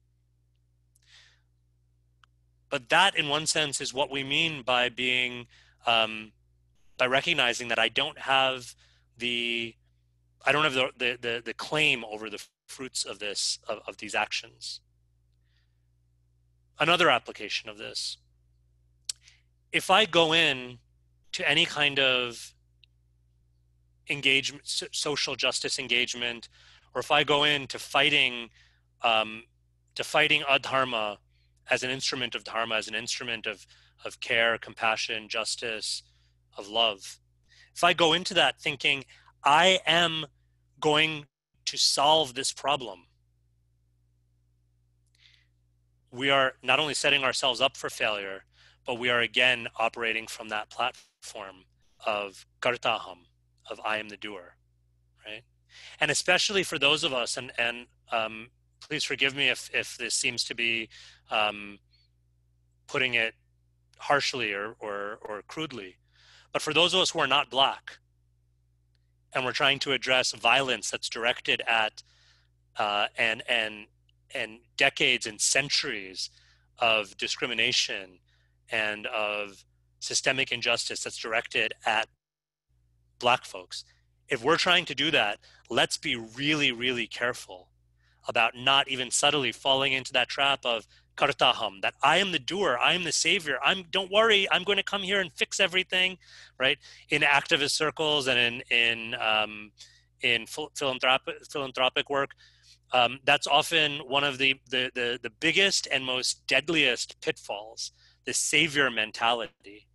But that, in one sense, is what we mean by being, by recognizing that I don't have the claim over the fruits of these actions. Another application of this: if I go in to any kind of engagement, social justice engagement, or if I go into fighting adharma as an instrument of dharma, as an instrument of care, compassion, justice, of love, if I go into that thinking I am going to solve this problem, we are not only setting ourselves up for failure, but we are again operating from that platform of kartaham, of I am the doer, right? And especially for those of us, and please forgive me if this seems to be putting it harshly or crudely, but for those of us who are not Black, and we're trying to address violence that's directed at and decades and centuries of discrimination and of systemic injustice that's directed at Black folks. If we're trying to do that, let's be really, really careful about not even subtly falling into that trap of kartaham, that I am the doer, I am the savior, don't worry, I'm going to come here and fix everything, right? In activist circles and in philanthropic work, that's often one of the biggest and most deadliest pitfalls, the savior mentality.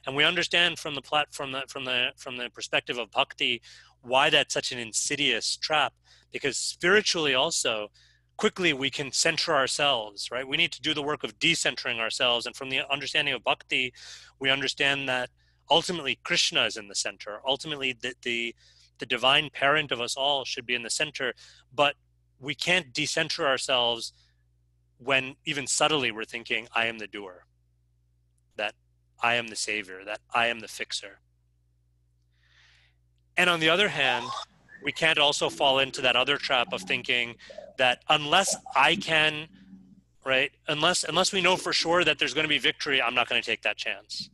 And we understand from the perspective of bhakti why that's such an insidious trap, because spiritually also, quickly we can center ourselves, right? We need to do the work of decentering ourselves. And from the understanding of bhakti, we understand that ultimately Krishna is in the center. Ultimately, the divine parent of us all should be in the center. But we can't decenter ourselves when even subtly we're thinking, I am the doer, that I am the savior, that I am the fixer. And on the other hand, we can't also fall into that other trap of thinking that unless I can, right, unless we know for sure that there's going to be victory, I'm not going to take that chance.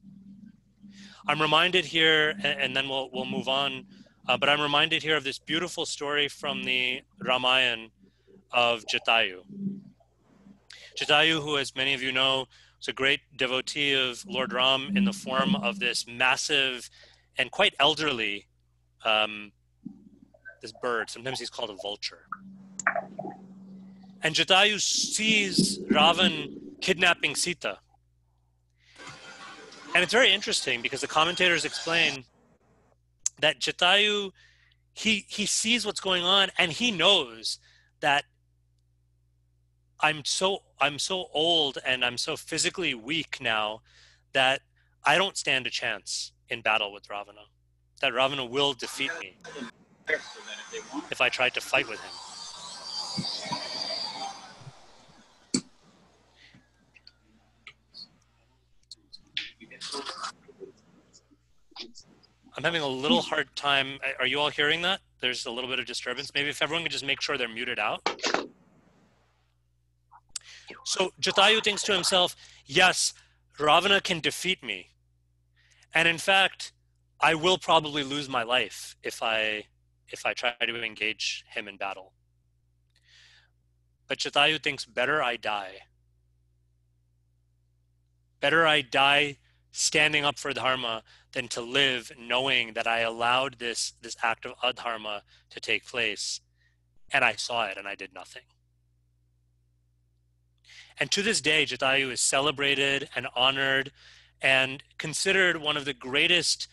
I'm reminded here, and then we'll move on, but I'm reminded here of this beautiful story from the Ramayana of Jatayu. Jatayu, who, as many of you know, was a great devotee of Lord Ram in the form of this massive and quite elderly this bird. Sometimes he's called a vulture. And Jatayu sees Ravan kidnapping Sita. And it's very interesting because the commentators explain that Jatayu, he sees what's going on, and he knows that I'm so old and I'm so physically weak now that I don't stand a chance in battle with Ravana. That Ravana will defeat me if I tried to fight with him. I'm having a little hard time. Are you all hearing that? There's a little bit of disturbance. Maybe if everyone could just make sure they're muted out. So Jatayu thinks to himself, yes, Ravana can defeat me. And in fact, I will probably lose my life if I try to engage him in battle. But Jatayu thinks, better I die. Better I die standing up for dharma than to live knowing that I allowed this act of adharma to take place, and I saw it and I did nothing. And to this day, Jatayu is celebrated and honored and considered one of the greatest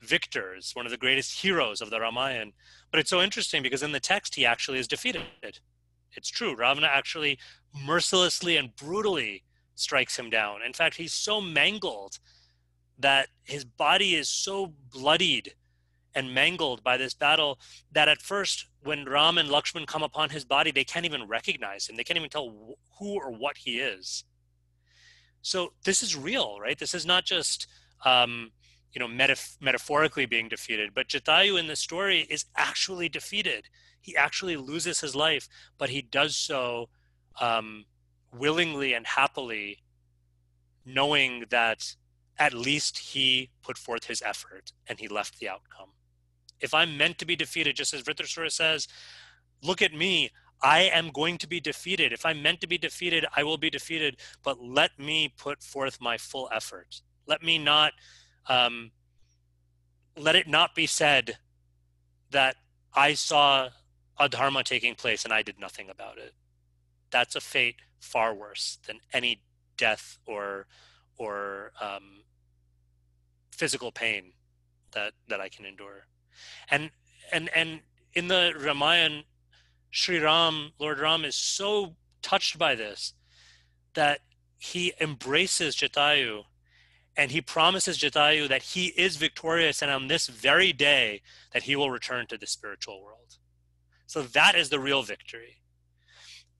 victors, one of the greatest heroes of the Ramayana. But it's so interesting because in the text, he actually is defeated. It's true. Ravana actually mercilessly and brutally strikes him down. In fact, he's so mangled that his body is so bloodied and mangled by this battle that at first, when Ram and Lakshman come upon his body, they can't even recognize him. They can't even tell who or what he is. So this is real, right? This is not just metaphorically being defeated, but Jatayu in the story is actually defeated. He actually loses his life, but he does so willingly and happily, knowing that at least he put forth his effort and he left the outcome. If I'm meant to be defeated, just as Vritrasura says, look at me, I am going to be defeated. If I'm meant to be defeated, I will be defeated, but let me put forth my full effort. Let me not, let it not be said that I saw adharma taking place and I did nothing about it. That's a fate far worse than any death or physical pain that I can endure. And in the Ramayana, Lord Ram is so touched by this that he embraces Jatayu and he promises Jatayu that he is victorious and on this very day that he will return to the spiritual world. So that is the real victory.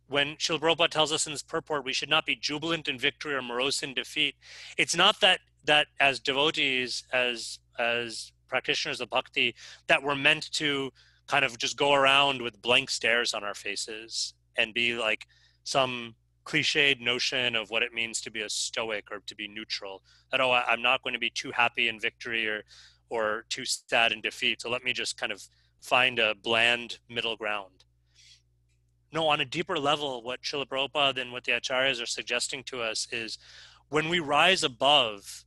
When Srila Prabhupada tells us in this purport, we should not be jubilant in victory or morose in defeat. It's not that as devotees, as practitioners of bhakti, that we're meant to kind of just go around with blank stares on our faces and be like some cliched notion of what it means to be a stoic or to be neutral. That, oh, I'm not going to be too happy in victory or too sad in defeat. So let me just kind of find a bland middle ground. No, on a deeper level, what Srila Prabhupada and what the acharyas are suggesting to us is when we rise above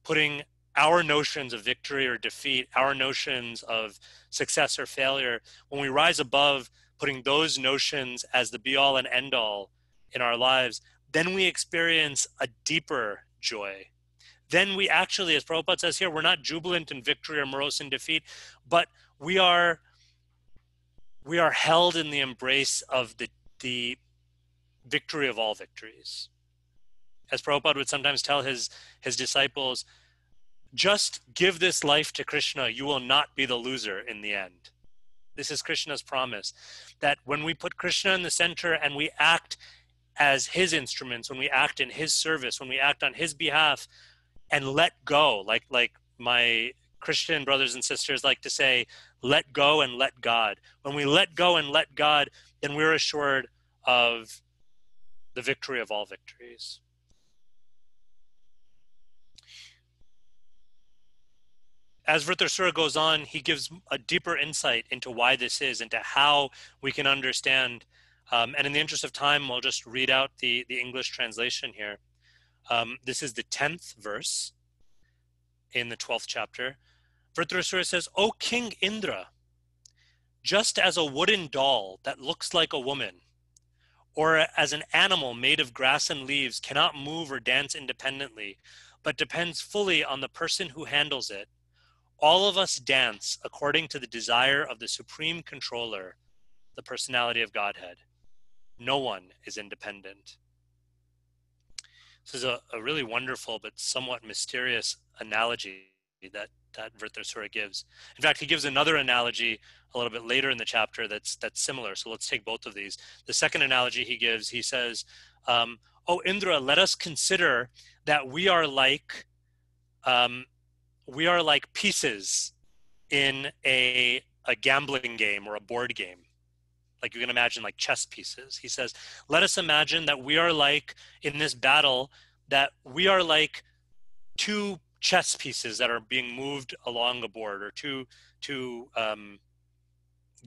putting our notions of victory or defeat, our notions of success or failure, when we rise above putting those notions as the be-all and end-all in our lives, then we experience a deeper joy. Then we actually, as Prabhupada says here, we're not jubilant in victory or morose in defeat, but we are held in the embrace of the victory of all victories. As Prabhupada would sometimes tell his disciples, just give this life to Krishna, you will not be the loser in the end. This is Krishna's promise, that when we put Krishna in the center and we act as his instruments, when we act in his service, when we act on his behalf and let go, like my Christian brothers and sisters like to say, let go and let God. When we let go and let God, then we're assured of the victory of all victories. As Vritrasura goes on, he gives a deeper insight into why this is, into how we can understand. And in the interest of time, I'll just read out the English translation here. This is the 10th verse in the 12th chapter. Vritrasura says, "O King Indra, just as a wooden doll that looks like a woman, or as an animal made of grass and leaves cannot move or dance independently, but depends fully on the person who handles it, all of us dance according to the desire of the Supreme Controller, the personality of Godhead. No one is independent." This is a really wonderful but somewhat mysterious analogy that Vritrasura gives. In fact, he gives another analogy a little bit later in the chapter that's similar. So let's take both of these. The second analogy he gives, he says, "O Indra, let us consider that we are like pieces in a gambling game or a board game. Like you can imagine like chess pieces." He says, let us imagine that we are like, in this battle, that we are like two chess pieces that are being moved along a board, or two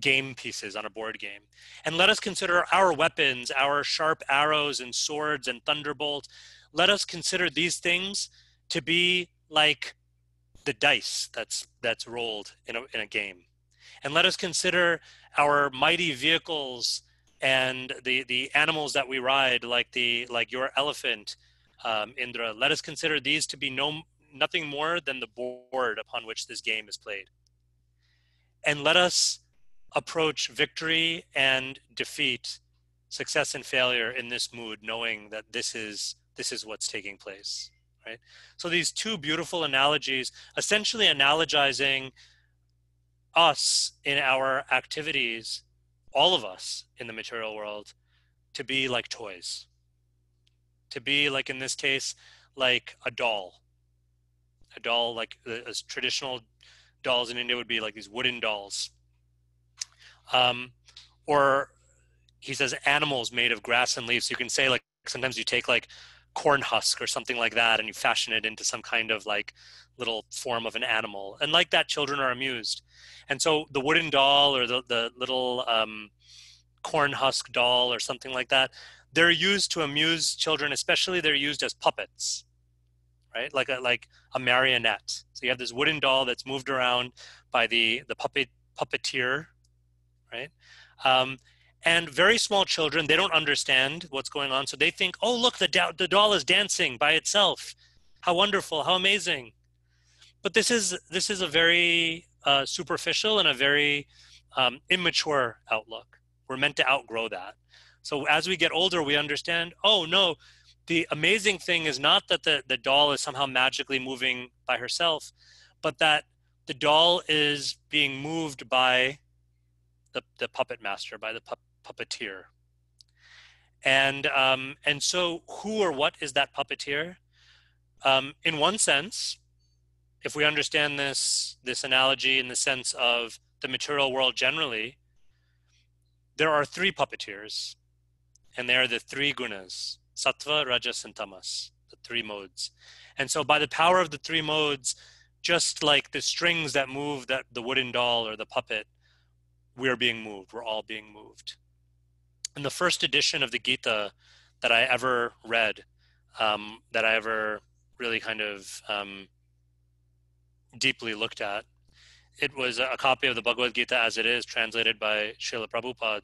game pieces on a board game. And let us consider our weapons, our sharp arrows and swords and thunderbolt. Let us consider these things to be like the dice that's rolled in a game. And let us consider our mighty vehicles and the animals that we ride, like your elephant, Indra. Let us consider these to be nothing more than the board upon which this game is played. And let us approach victory and defeat, success and failure in this mood, knowing that this is what's taking place. Right? So these two beautiful analogies, essentially analogizing us in our activities, all of us in the material world, to be like toys. To be like, in this case, like a doll. A doll, like as traditional dolls in India would be like these wooden dolls. Or he says animals made of grass and leaves. So you can say, like, sometimes you take like corn husk or something like that and you fashion it into some kind of like little form of an animal. And like that, children are amused. And so the wooden doll or the little corn husk doll or something like that, they're used to amuse children, especially they're used as puppets, right? Like a marionette. So you have this wooden doll that's moved around by the puppeteer, right? And very small children, they don't understand what's going on. So they think, oh, look, the doll is dancing by itself. How wonderful, how amazing. But this is a very superficial and a very immature outlook. We're meant to outgrow that. So as we get older, we understand, oh, no, the amazing thing is not that the doll is somehow magically moving by herself, but that the doll is being moved by the puppet master, by the puppeteer. And so who or what is that puppeteer? In one sense, if we understand this analogy in the sense of the material world generally, there are three puppeteers, and they are the three gunas, sattva, rajas, and tamas, the three modes. And so by the power of the three modes, just like the strings that move the wooden doll or the puppet, we're being moved, we're all being moved. In the first edition of the Gita that I ever read, that I ever really kind of deeply looked at. It was a copy of the Bhagavad Gita as it is, translated by Srila Prabhupada.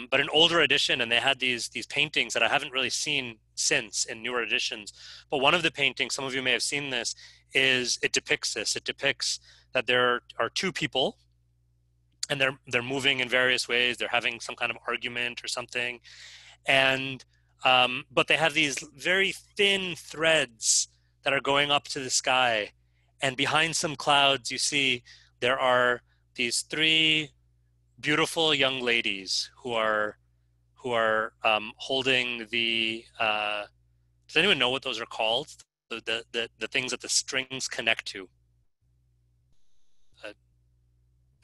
But an older edition, and they had these paintings that I haven't really seen since in newer editions. But one of the paintings, some of you may have seen this, it depicts this. It depicts that there are two people, and they're moving in various ways. They're having some kind of argument or something, and but they have these very thin threads that are going up to the sky, and behind some clouds, you see there are these three beautiful young ladies who are holding the. Does anyone know what those are called? The things that the strings connect to.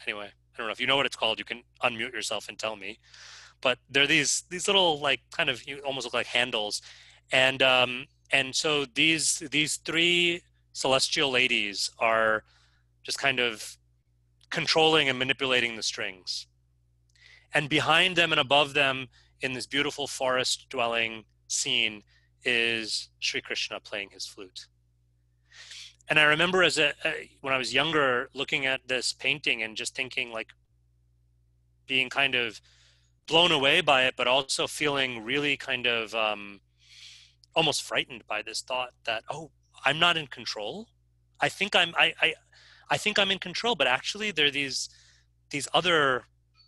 Anyway, I don't know if you know what it's called. You can unmute yourself and tell me. But they're these little, like, kind of, you almost look like handles, and so these three celestial ladies are just kind of controlling and manipulating the strings. And behind them and above them, in this beautiful forest dwelling scene, is Sri Krishna playing his flute. And I remember when I was younger, looking at this painting and just thinking, like, being kind of blown away by it, but also feeling really kind of almost frightened by this thought that, oh, I'm not in control. I think I'm in control, but actually there are these other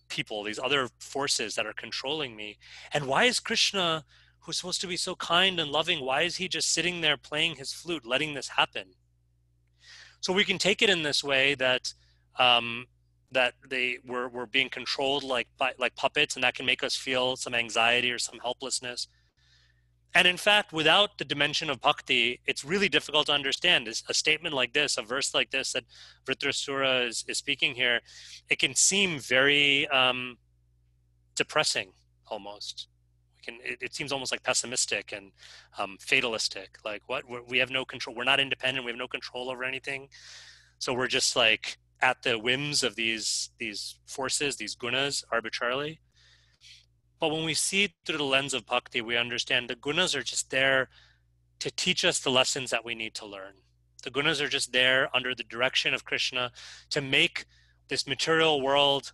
people, these other forces that are controlling me. And why is Krishna, who's supposed to be so kind and loving, why is he just sitting there playing his flute, letting this happen? So we can take it in this way that that they were being controlled like puppets, and that can make us feel some anxiety or some helplessness. And in fact, without the dimension of bhakti, it's really difficult to understand. A statement like this, a verse like this that Vritrasura is speaking here, it can seem very depressing almost. It seems almost like pessimistic and fatalistic. Like, what? We have no control. We're not independent. We have no control over anything. So we're just like at the whims of these forces, these gunas, arbitrarily. But when we see it through the lens of bhakti, we understand the gunas are just there to teach us the lessons that we need to learn. The gunas are just there under the direction of Krishna to make this material world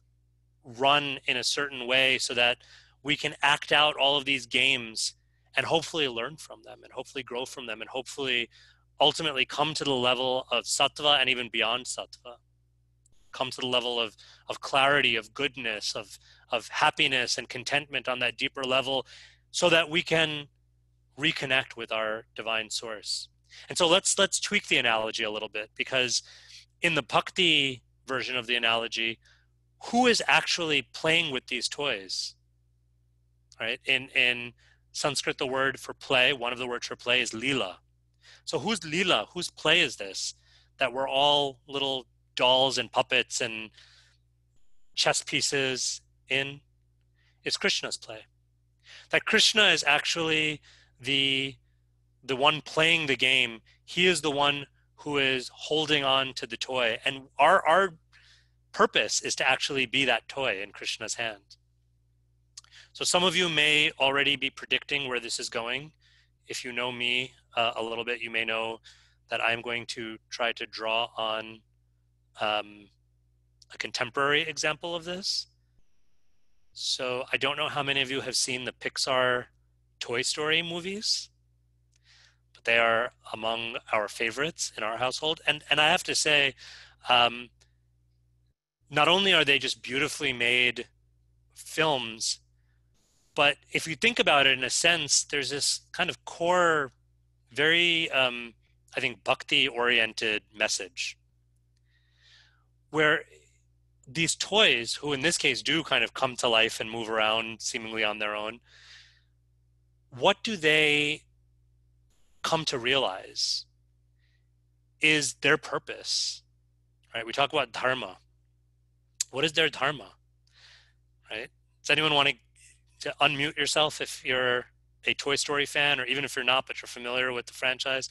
run in a certain way so that we can act out all of these games and hopefully learn from them and hopefully grow from them and hopefully ultimately come to the level of sattva and even beyond sattva. Come to the level of clarity, of goodness, of happiness and contentment on that deeper level so that we can reconnect with our divine source. And so let's tweak the analogy a little bit, because in the bhakti version of the analogy, who is actually playing with these toys? Right? In Sanskrit, the word for play, one of the words for play is lila. So who's lila? Whose play is this? That we're all little dolls and puppets and chess pieces in? Is Krishna's play. That Krishna is actually the one playing the game. He is the one who is holding on to the toy. And our purpose is to actually be that toy in Krishna's hand. So some of you may already be predicting where this is going. If you know me a little bit, you may know that I'm going to try to draw on a contemporary example of this. So I don't know how many of you have seen the Pixar Toy Story movies, but they are among our favorites in our household. And I have to say, not only are they just beautifully made films, but if you think about it in a sense, there's this kind of core, very, I think, bhakti-oriented message where these toys, who in this case do kind of come to life and move around seemingly on their own, what do they come to realize is their purpose, right? We talk about dharma. What is their dharma, right? Does anyone want to unmute yourself if you're a Toy Story fan, or even if you're not, but you're familiar with the franchise?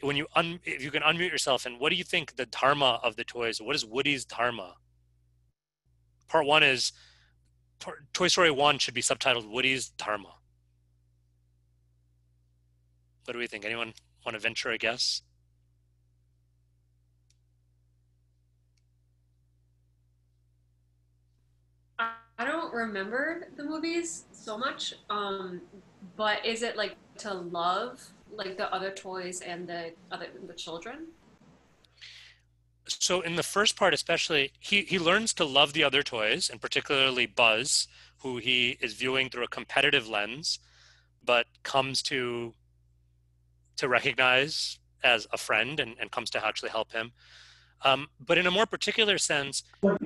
When you if you can unmute yourself, and what do you think the dharma of the toys? What is Woody's dharma? Part one is Toy Story 1 should be subtitled Woody's Dharma. What do we think? Anyone want to venture a guess? I don't remember the movies so much, but is it like to love like the other toys and the children? So in the first part especially, he learns to love the other toys, and particularly Buzz, who he is viewing through a competitive lens, but comes to recognize as a friend, and comes to actually help him. But in a more particular sense, what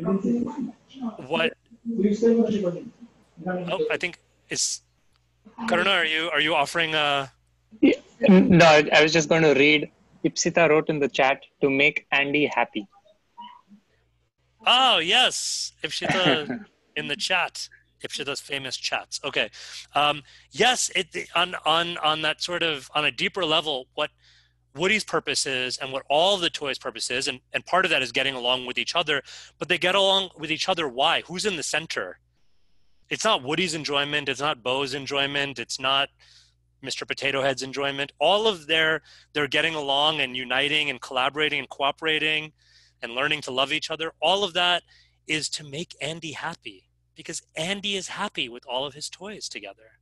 I think is, Karuna, are you offering a? Yeah, no, I was just going to read. Ipsita wrote in the chat to make Andy happy. Oh yes, Ipshita in the chat. Ipshita's famous chats. Okay, yes. On that sort of on a deeper level, what Woody's purpose is, and what all the toys' purpose is, and part of that is getting along with each other. But they get along with each other. Why? Who's in the center? It's not Woody's enjoyment. It's not Bo's enjoyment. It's not Mr. Potato Head's enjoyment. All of they're getting along and uniting and collaborating and cooperating and learning to love each other. All of that is to make Andy happy, because Andy is happy with all of his toys together.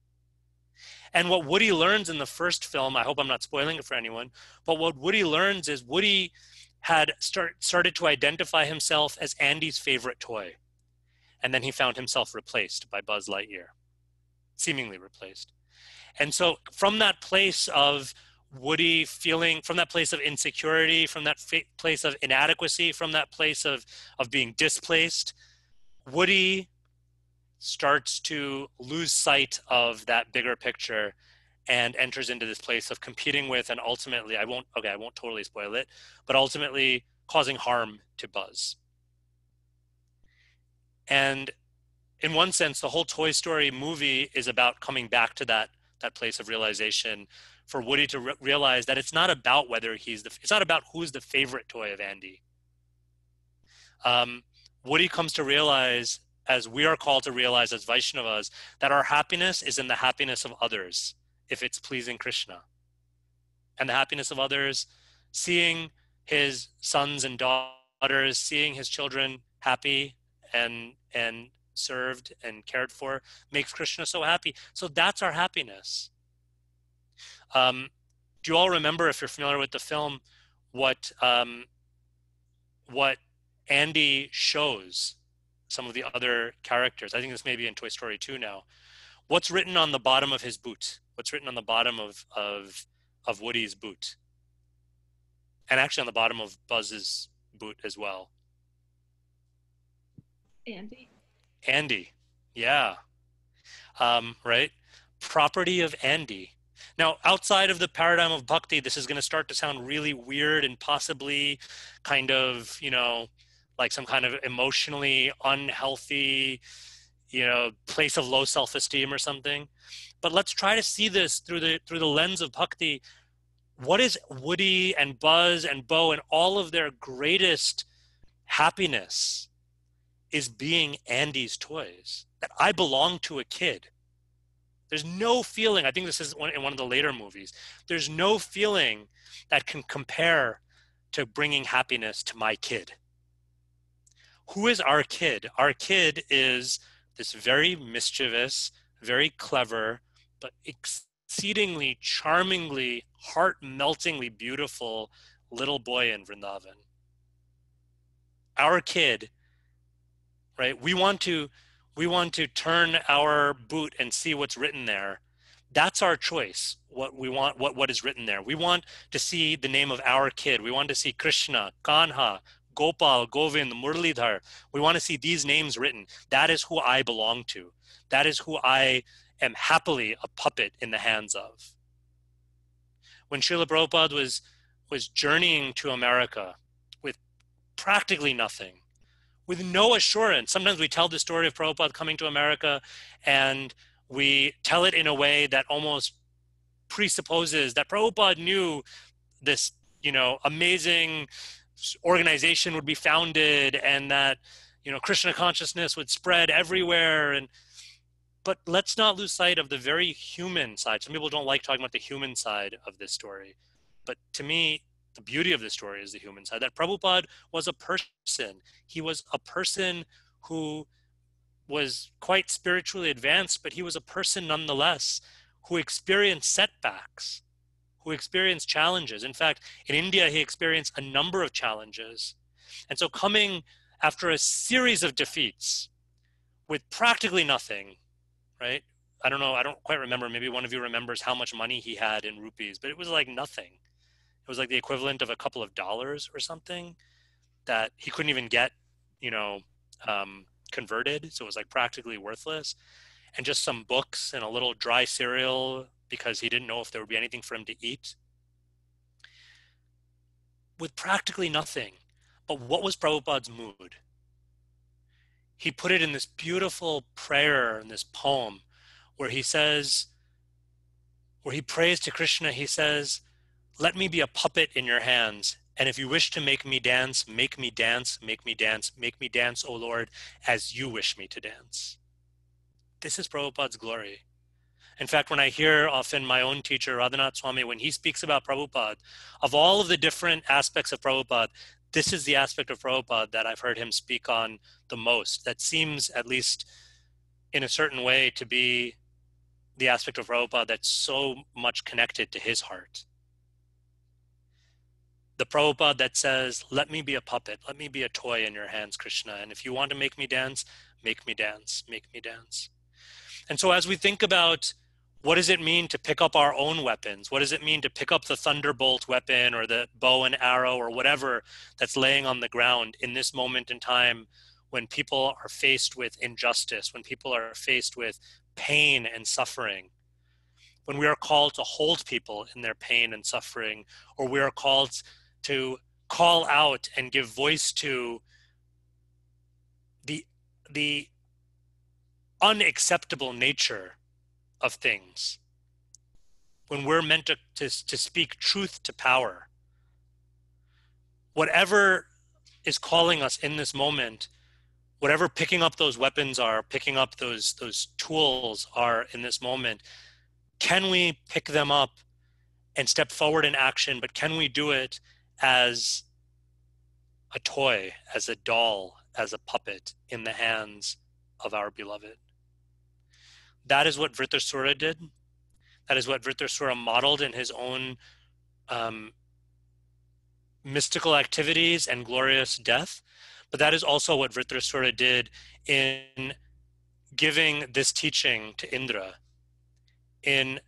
And what Woody learns in the first film, I hope I'm not spoiling it for anyone, but what Woody learns is Woody had started to identify himself as Andy's favorite toy. And then he found himself replaced by Buzz Lightyear, seemingly replaced. And so from that place of Woody feeling, from that place of insecurity, from that place of inadequacy, from that place of being displaced, Woody starts to lose sight of that bigger picture and enters into this place of competing with, and ultimately, I won't totally spoil it, but ultimately causing harm to Buzz. And in one sense, the whole Toy Story movie is about coming back to that place of realization, for Woody to realize that it's not about whether it's not about who's the favorite toy of Andy. Woody comes to realize, as we are called to realize as Vaishnavas, that our happiness is in the happiness of others, if it's pleasing Krishna. And the happiness of others, seeing his sons and daughters, seeing his children happy and served and cared for, makes Krishna so happy. So that's our happiness. Do you all remember, if you're familiar with the film, what Andy shows some of the other characters? I think this may be in Toy Story 2 now. What's written on the bottom of his boot? What's written on the bottom of Woody's boot? And actually on the bottom of Buzz's boot as well. Andy, yeah. Right? Property of Andy. Now, outside of the paradigm of bhakti, this is going to start to sound really weird and possibly kind of, like some kind of emotionally unhealthy, place of low self-esteem or something. But let's try to see this through the lens of bhakti. What is Woody and Buzz and Bo and all of their greatest happiness is being Andy's toys, that I belong to a kid. There's no feeling, I think this is in one of the later movies, there's no feeling that can compare to bringing happiness to my kid. Who is our kid? Our kid is this very mischievous, very clever, but exceedingly charmingly, heart-meltingly beautiful little boy in Vrindavan. Our kid, right? We want to turn our boot and see what's written there. That's our choice. What we want, what is written there. We want to see the name of our kid. We want to see Krishna, Kanha, Gopal, Govind, Muralidhar. We want to see these names written. That is who I belong to. That is who I am happily a puppet in the hands of. When Srila Prabhupada was journeying to America with practically nothing, with no assurance. Sometimes we tell the story of Prabhupada coming to America and we tell it in a way that almost presupposes that Prabhupada knew this, amazing organization would be founded and that, Krishna consciousness would spread everywhere. But let's not lose sight of the very human side. Some people don't like talking about the human side of this story. But to me, the beauty of this story is the human side, that Prabhupada was a person. He was a person who was quite spiritually advanced, but he was a person nonetheless who experienced setbacks, who experienced challenges. In fact, in India, he experienced a number of challenges. And so coming after a series of defeats with practically nothing, right? I don't know, I don't quite remember, maybe one of you remembers how much money he had in rupees, but it was like nothing. It was like the equivalent of a couple of dollars or something that he couldn't even get, converted. So it was like practically worthless. And just some books and a little dry cereal because he didn't know if there would be anything for him to eat. With practically nothing. But what was Prabhupada's mood? He put it in this beautiful prayer in this poem where he says, where he prays to Krishna, he says, "Let me be a puppet in your hands. And if you wish to make me dance, make me dance, make me dance, make me dance, O Lord, as you wish me to dance." This is Prabhupada's glory. In fact, when I hear often my own teacher, Radhanath Swami, when he speaks about Prabhupada, of all of the different aspects of Prabhupada, this is the aspect of Prabhupada that I've heard him speak on the most. That seems, at least in a certain way, to be the aspect of Prabhupada that's so much connected to his heart. The Prabhupada that says, "Let me be a puppet, let me be a toy in your hands, Krishna. And if you want to make me dance, make me dance, make me dance." And so as we think about what does it mean to pick up our own weapons? What does it mean to pick up the thunderbolt weapon or the bow and arrow or whatever that's laying on the ground in this moment in time when people are faced with injustice, when people are faced with pain and suffering, when we are called to hold people in their pain and suffering, or we are called to call out and give voice to the unacceptable nature of things, when we're meant to speak truth to power. Whatever is calling us in this moment, whatever picking up those weapons are, picking up those tools are in this moment, can we pick them up and step forward in action, but can we do it as a toy, as a doll, as a puppet in the hands of our beloved? That is what Vritrasura did. That is what Vritrasura modeled in his own mystical activities and glorious death. But that is also what Vritrasura did in giving this teaching to Indra, in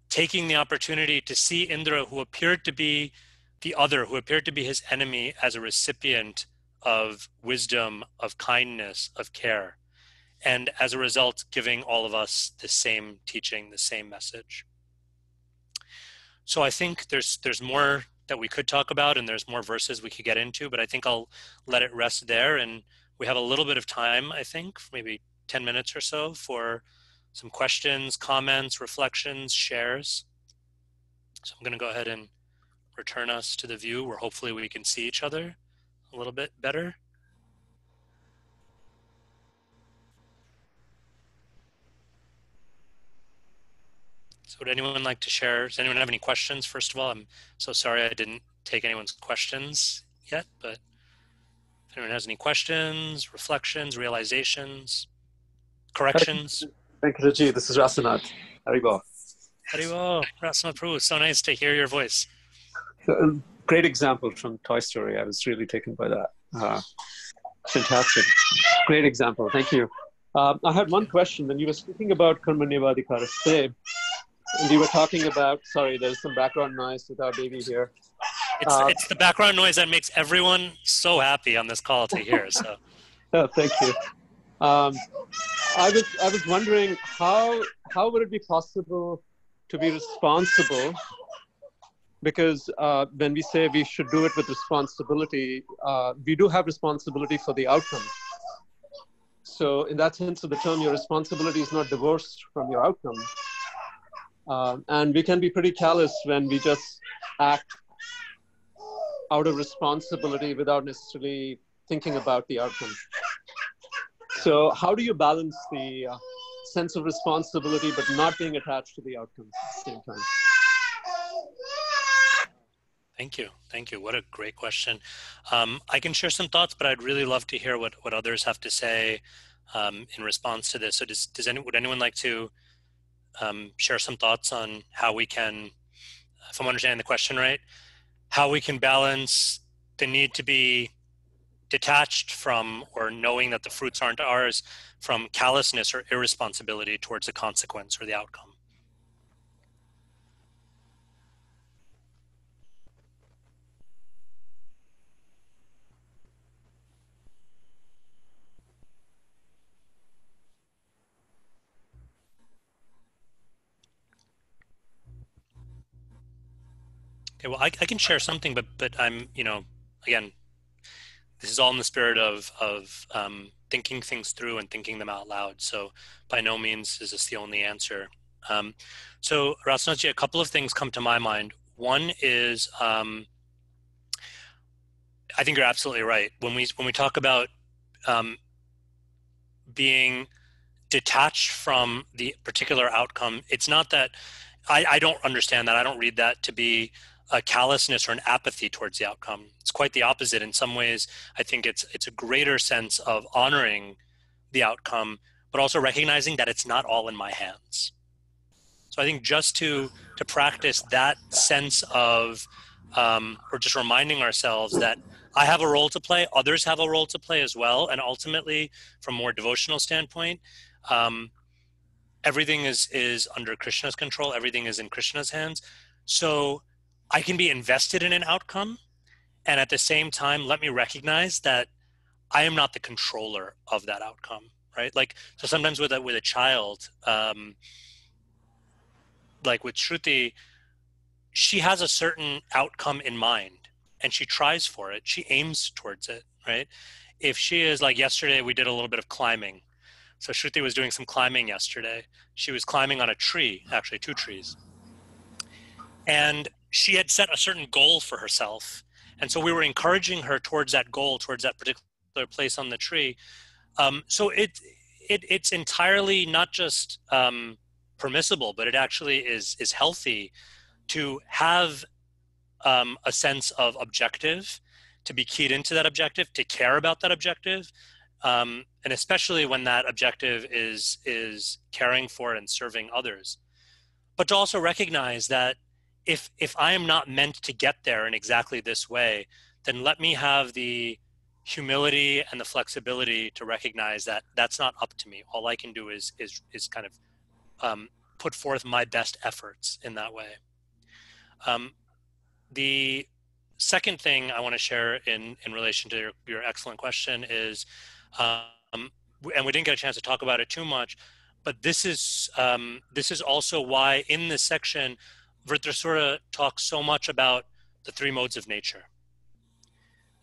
taking the opportunity to see Indra, who appeared to be the other, who appeared to be his enemy, as a recipient of wisdom, of kindness, of care. And as a result, giving all of us the same teaching, the same message. So I think there's more that we could talk about, and there's more verses we could get into, but I think I'll let it rest there. And we have a little bit of time, I think, maybe 10 minutes or so, for some questions, comments, reflections, shares. So I'm going to go ahead and return us to the view where hopefully we can see each other a little bit better. So would anyone like to share? Does anyone have any questions? First of all, I'm so sorry I didn't take anyone's questions yet, but if anyone has any questions, reflections, realizations, corrections. Venkata ji, this is Rasanath. Haribo. Haribo, Rasanath Prabhu, so nice to hear your voice. Great example from Toy Story. I was really taken by that. Fantastic. Great example. Thank you. I had one question. When you were speaking about Karmanyavadhikara today, and you were talking about, sorry, there's some background noise with our baby here. It's the background noise that makes everyone so happy on this call to hear. So, thank you. I was wondering how would it be possible to be responsible? Because when we say we should do it with responsibility, we do have responsibility for the outcome. So in that sense of the term, your responsibility is not divorced from your outcome. And we can be pretty callous when we just act out of responsibility without necessarily thinking about the outcome. So how do you balance the sense of responsibility but not being attached to the outcome at the same time? Thank you. Thank you. What a great question. I can share some thoughts, but I'd really love to hear what others have to say. in response to this. So would anyone like to share some thoughts on how we can, if I'm understanding the question right, how we can balance the need to be detached from, or knowing that the fruits aren't ours, from callousness or irresponsibility towards the consequence or the outcome? Okay, well, I can share something, but I'm, again, this is all in the spirit of thinking things through and thinking them out loud. So by no means is this the only answer. So Rasanaji, a couple of things come to my mind. One is, I think you're absolutely right. When we talk about being detached from the particular outcome, it's not that, I don't understand that. I don't read that to be a callousness or an apathy towards the outcome. It's quite the opposite. In some ways, I think it's a greater sense of honoring the outcome, but also recognizing that it's not all in my hands. So I think just to practice that sense of, or just reminding ourselves that I have a role to play, others have a role to play as well, and ultimately, from a more devotional standpoint, everything is under Krishna's control. Everything is in Krishna's hands. So I can be invested in an outcome, and at the same time, let me recognize that I am not the controller of that outcome, right? Like, so sometimes with a child, like with Shruti, she has a certain outcome in mind, and she tries for it. She aims towards it, right? If she is, like yesterday, we did a little bit of climbing. So Shruti was doing some climbing yesterday. She was climbing on a tree, actually 2 trees. And she had set a certain goal for herself. And so we were encouraging her towards that goal, towards that particular place on the tree. So it's entirely not just permissible, but it actually is healthy to have a sense of objective, to be keyed into that objective, to care about that objective. And especially when that objective is caring for and serving others. But to also recognize that if I am not meant to get there in exactly this way, then let me have the humility and the flexibility to recognize that that's not up to me. All I can do is kind of put forth my best efforts in that way. The second thing I want to share in relation to your excellent question is, and we didn't get a chance to talk about it too much, but this is also why in this section, Vritrasura talks so much about the 3 modes of nature.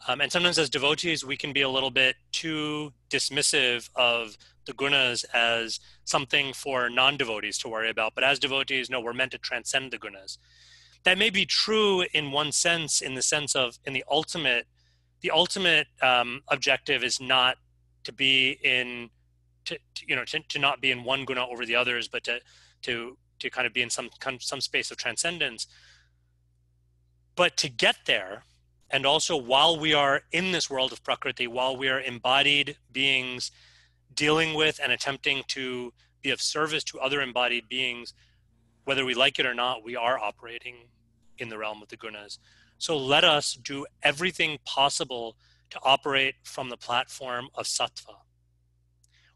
And sometimes as devotees, we can be a little bit too dismissive of the gunas as something for non-devotees to worry about. But as devotees, no, we're meant to transcend the gunas. That may be true in one sense, in the sense of, in the ultimate objective is not to be in, to not be in one guna over the others, but to kind of be in some space of transcendence. But to get there, and also while we are in this world of Prakriti, while we are embodied beings dealing with and attempting to be of service to other embodied beings, whether we like it or not, we are operating in the realm of the gunas. So let us do everything possible to operate from the platform of sattva.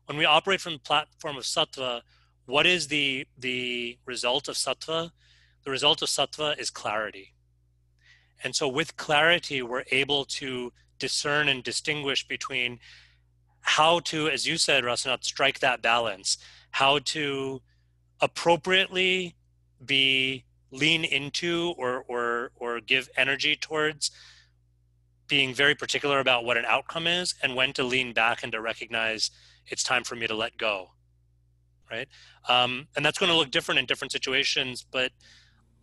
When we operate from the platform of sattva, what is the result of sattva? The result of sattva is clarity. And so with clarity, we're able to discern and distinguish between how to, as you said, Rasanath, strike that balance, how to appropriately lean into or give energy towards being very particular about what an outcome is, and when to lean back and to recognize it's time for me to let go, right? And that's going to look different in different situations, but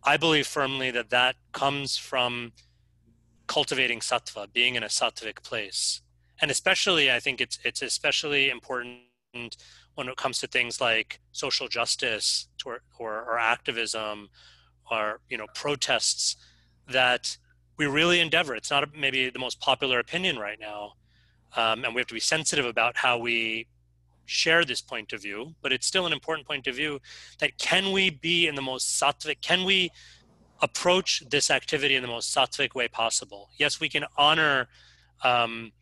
I believe firmly that comes from cultivating sattva, being in a sattvic place. And especially, I think it's especially important when it comes to things like social justice or activism or protests, that we really endeavor. It's not maybe the most popular opinion right now, and we have to be sensitive about how we share this point of view, but it's still an important point of view, that can we be in the most sattvic, can we approach this activity in the most sattvic way possible? Yes, we can honor and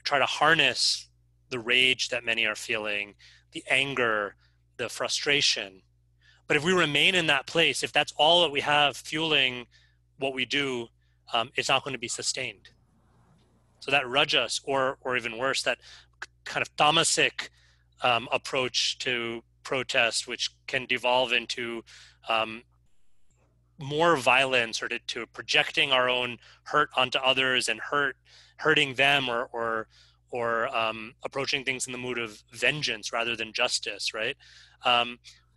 try to harness the rage that many are feeling, the anger, the frustration. But if we remain in that place, if that's all that we have fueling what we do, it's not going to be sustained. So that rajas, or even worse, that kind of tamasic approach to protest, which can devolve into more violence, or to projecting our own hurt onto others and hurting them, or approaching things in the mood of vengeance rather than justice, right?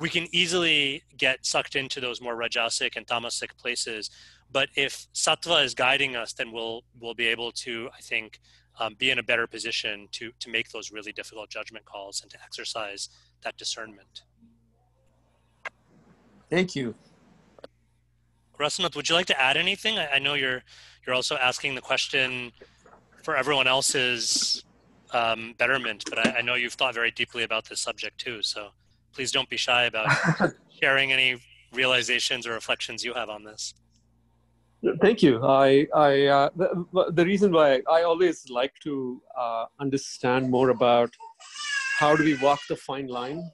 We can easily get sucked into those more rajasic and tamasic places. But if sattva is guiding us, then we'll be able to, I think, be in a better position to make those really difficult judgment calls and to exercise that discernment. Thank you. Rasanath, would you like to add anything? I know you're also asking the question for everyone else's betterment, but I know you've thought very deeply about this subject too. So please don't be shy about sharing any realizations or reflections you have on this. Thank you. The reason why I always like to understand more about how do we walk the fine line,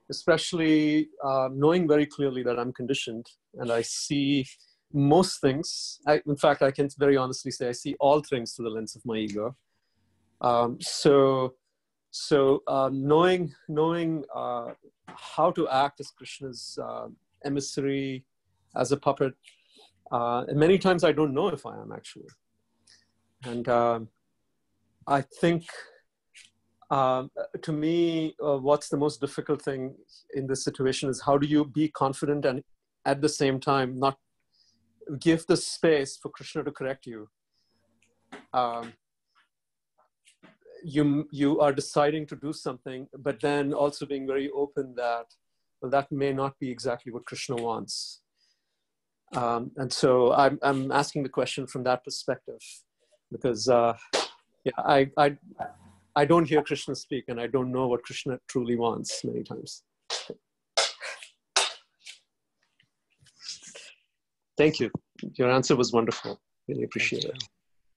especially knowing very clearly that I'm conditioned and I see most things. In fact, I can very honestly say I see all things through the lens of my ego. So knowing how to act as Krishna's emissary, as a puppet, and many times I don't know if I am actually. And I think to me, what's the most difficult thing in this situation is how do you be confident and at the same time not give the space for Krishna to correct you. You are deciding to do something, but then also being very open that, well, that may not be exactly what Krishna wants. And so I'm asking the question from that perspective, because I don't hear Krishna speak, and I don't know what Krishna truly wants many times. Thank you. Your answer was wonderful. Really appreciate it.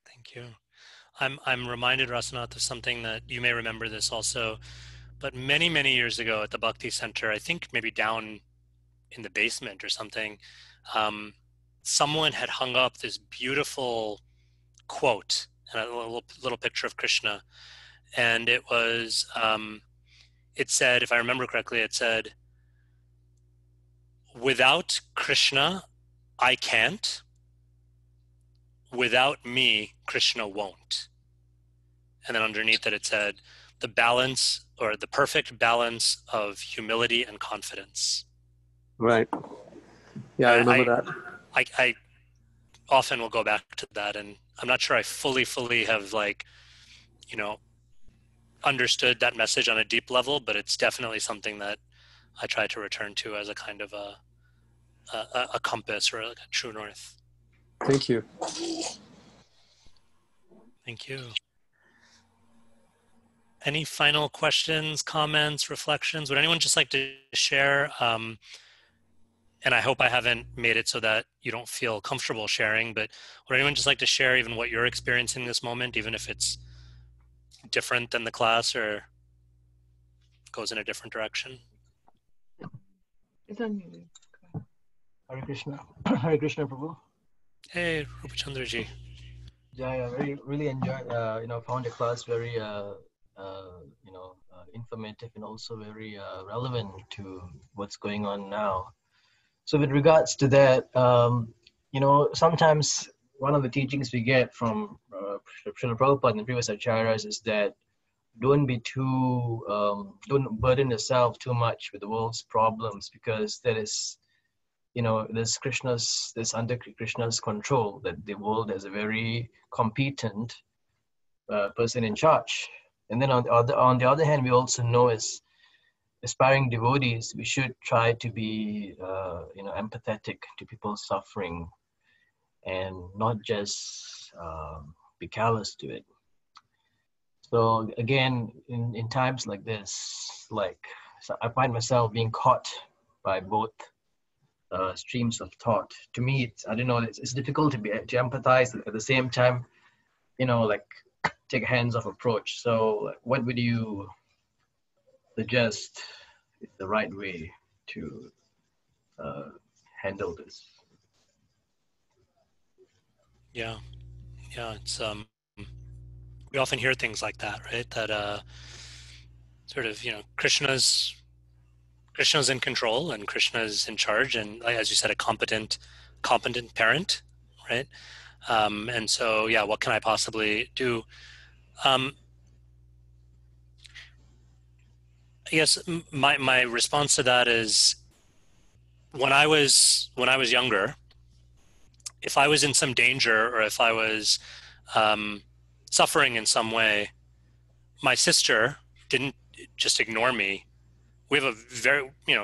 Thank you. I'm reminded, Rasanath, of something that you may remember this also, but many, many years ago at the Bhakti Center, I think maybe down in the basement or something, someone had hung up this beautiful quote and a little picture of Krishna. And it was, it said, if I remember correctly, it said, "Without Krishna, I can't. Without me, Krishna won't." And then underneath it, it said, "The balance, or the perfect balance of humility and confidence." Right. Yeah, I remember that. I often will go back to that, and I'm not sure I fully have understood that message on a deep level, but it's definitely something that I try to return to as a kind of a compass, or like a true north. Thank you. Thank you. Any final questions, comments, reflections? Would anyone just like to share? And I hope I haven't made it so that you don't feel comfortable sharing, but would anyone just like to share even what you're experiencing in this moment, even if it's different than the class or goes in a different direction? It's on you. Hare Krishna. Hare Krishna, Prabhu. Hey, Rupachandraji. Yeah, I really enjoyed, found the class very, informative and also very relevant to what's going on now. So with regards to that, sometimes one of the teachings we get from Srila Prabhupada and the previous acharyas is that don't burden yourself too much with the world's problems, because that is, there's under Krishna's control, that the world has a very competent person in charge. And then on the other hand, we also know as aspiring devotees, we should try to be, empathetic to people's suffering and not just be callous to it. So again, in times like this, so I find myself being caught by both streams of thought. To me, I don't know, it's difficult to empathize at the same time, take a hands-off approach. So what would you suggest is the right way to handle this? Yeah, it's we often hear things like that, right? That sort of, Krishna's in control and Krishna's in charge, and as you said, a competent parent, right? And so, yeah, what can I possibly do? I guess my response to that is, when I was younger, if I was in some danger or if I was suffering in some way, my sister didn't just ignore me. We have a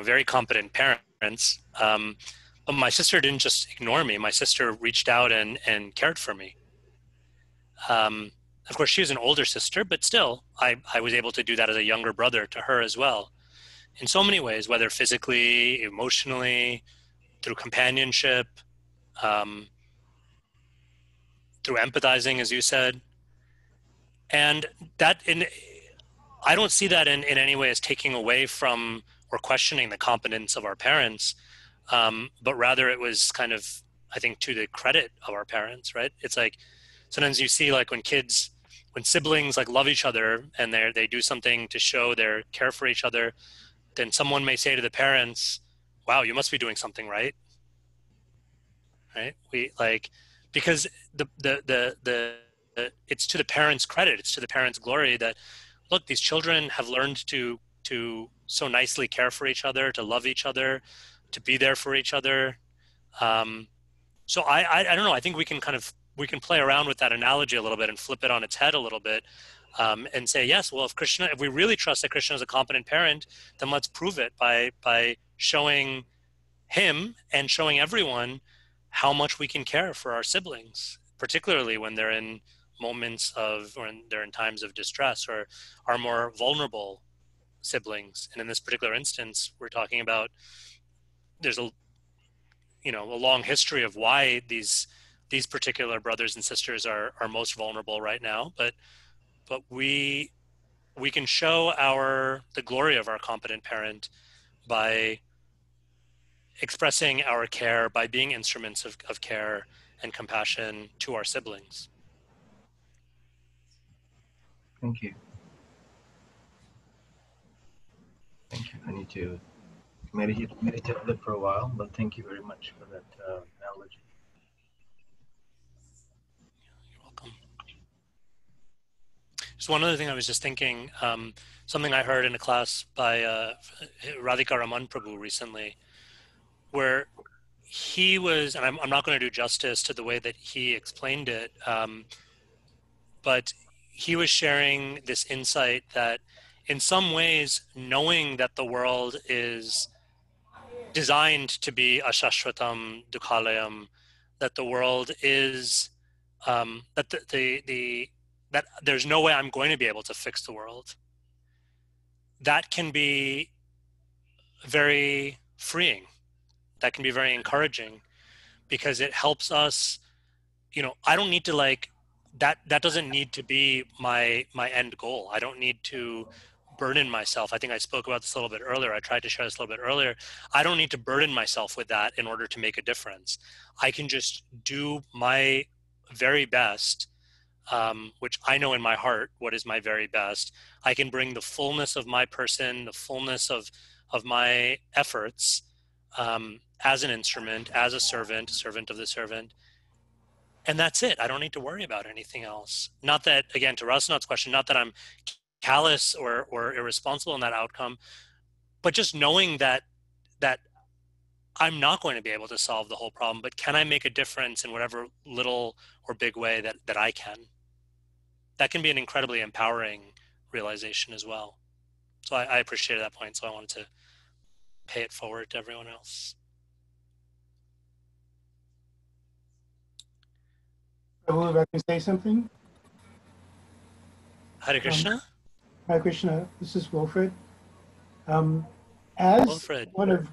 very competent parents, but my sister didn't just ignore me. My sister reached out and cared for me. Of course, she was an older sister, but still, I was able to do that as a younger brother to her as well. In so many ways, whether physically, emotionally, through companionship, through empathizing, as you said. And I don't see that in any way as taking away from or questioning the competence of our parents, but rather it was kind of, I think, to the credit of our parents, right? It's like, sometimes you see like when siblings like love each other and they do something to show their care for each other, then someone may say to the parents, wow, you must be doing something right? Because it's to the parents' credit, it's to the parents' glory that, look, these children have learned to so nicely care for each other, to love each other, to be there for each other. So I don't know. I think we can play around with that analogy a little bit and flip it on its head a little bit, and say, yes, well, if we really trust that Krishna is a competent parent, then let's prove it by showing him and showing everyone how much we can care for our siblings, particularly when they're in moments or they're in times of distress, or our more vulnerable siblings. And in this particular instance, we're talking about, there's a long history of why these particular brothers and sisters are most vulnerable right now. But we can show the glory of our competent parent by expressing our care, by being instruments of care and compassion to our siblings. Thank you. Thank you. I need to meditate on it for a while, but thank you very much for that analogy. You're welcome. Just one other thing I was just thinking, something I heard in a class by Radhika Raman Prabhu recently, where he was, and I'm not going to do justice to the way that he explained it, but he was sharing this insight that in some ways, knowing that the world is designed to be ashashvatam dukhalayam, that the world is, that that there's no way I'm going to be able to fix the world, that can be very freeing. That can be very encouraging, because it helps us, I don't need to that doesn't need to be my end goal. I don't need to burden myself. I think I spoke about this a little bit earlier. I tried to share this a little bit earlier. I don't need to burden myself with that in order to make a difference. I can just do my very best, which I know in my heart what is my very best. I can bring the fullness of my person, the fullness of my efforts, as an instrument, as a servant of the servant. And that's it. I don't need to worry about anything else. Not that, again, to Rasnath's question, not that I'm callous or irresponsible in that outcome, but just knowing that I'm not going to be able to solve the whole problem, but can I make a difference in whatever little or big way that I can? That can be an incredibly empowering realization as well. So I appreciated that point. So I wanted to pay it forward to everyone else. Prabhu, if I can say something? Hare Krishna. Hare Krishna, this is Wilfred. As Wilfred. one of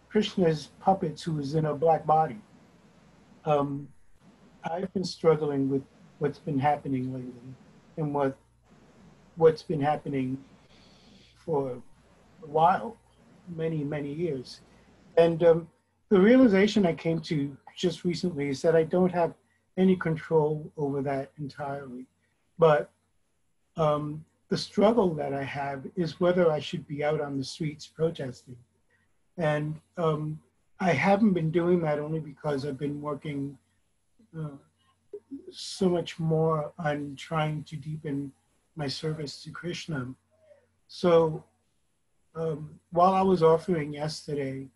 Krishna's puppets who is in a black body, I've been struggling with what's been happening lately and what's been happening for a while, many, many years. And the realization I came to just recently is that I don't have any control over that entirely. But the struggle that I have is whether I should be out on the streets protesting. And I haven't been doing that only because I've been working so much more on trying to deepen my service to Krishna. So while I was offering yesterday,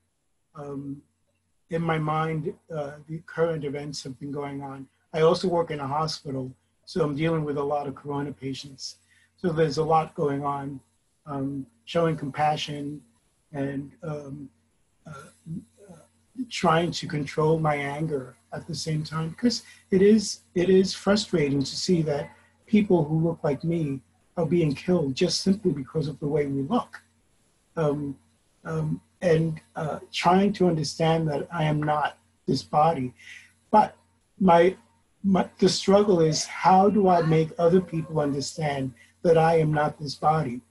in my mind, the current events have been going on. I also work in a hospital, so I'm dealing with a lot of corona patients. So there's a lot going on, showing compassion and trying to control my anger at the same time, because it is frustrating to see that people who look like me are being killed just simply because of the way we look. And trying to understand that I am not this body. But the struggle is, how do I make other people understand that I am not this body?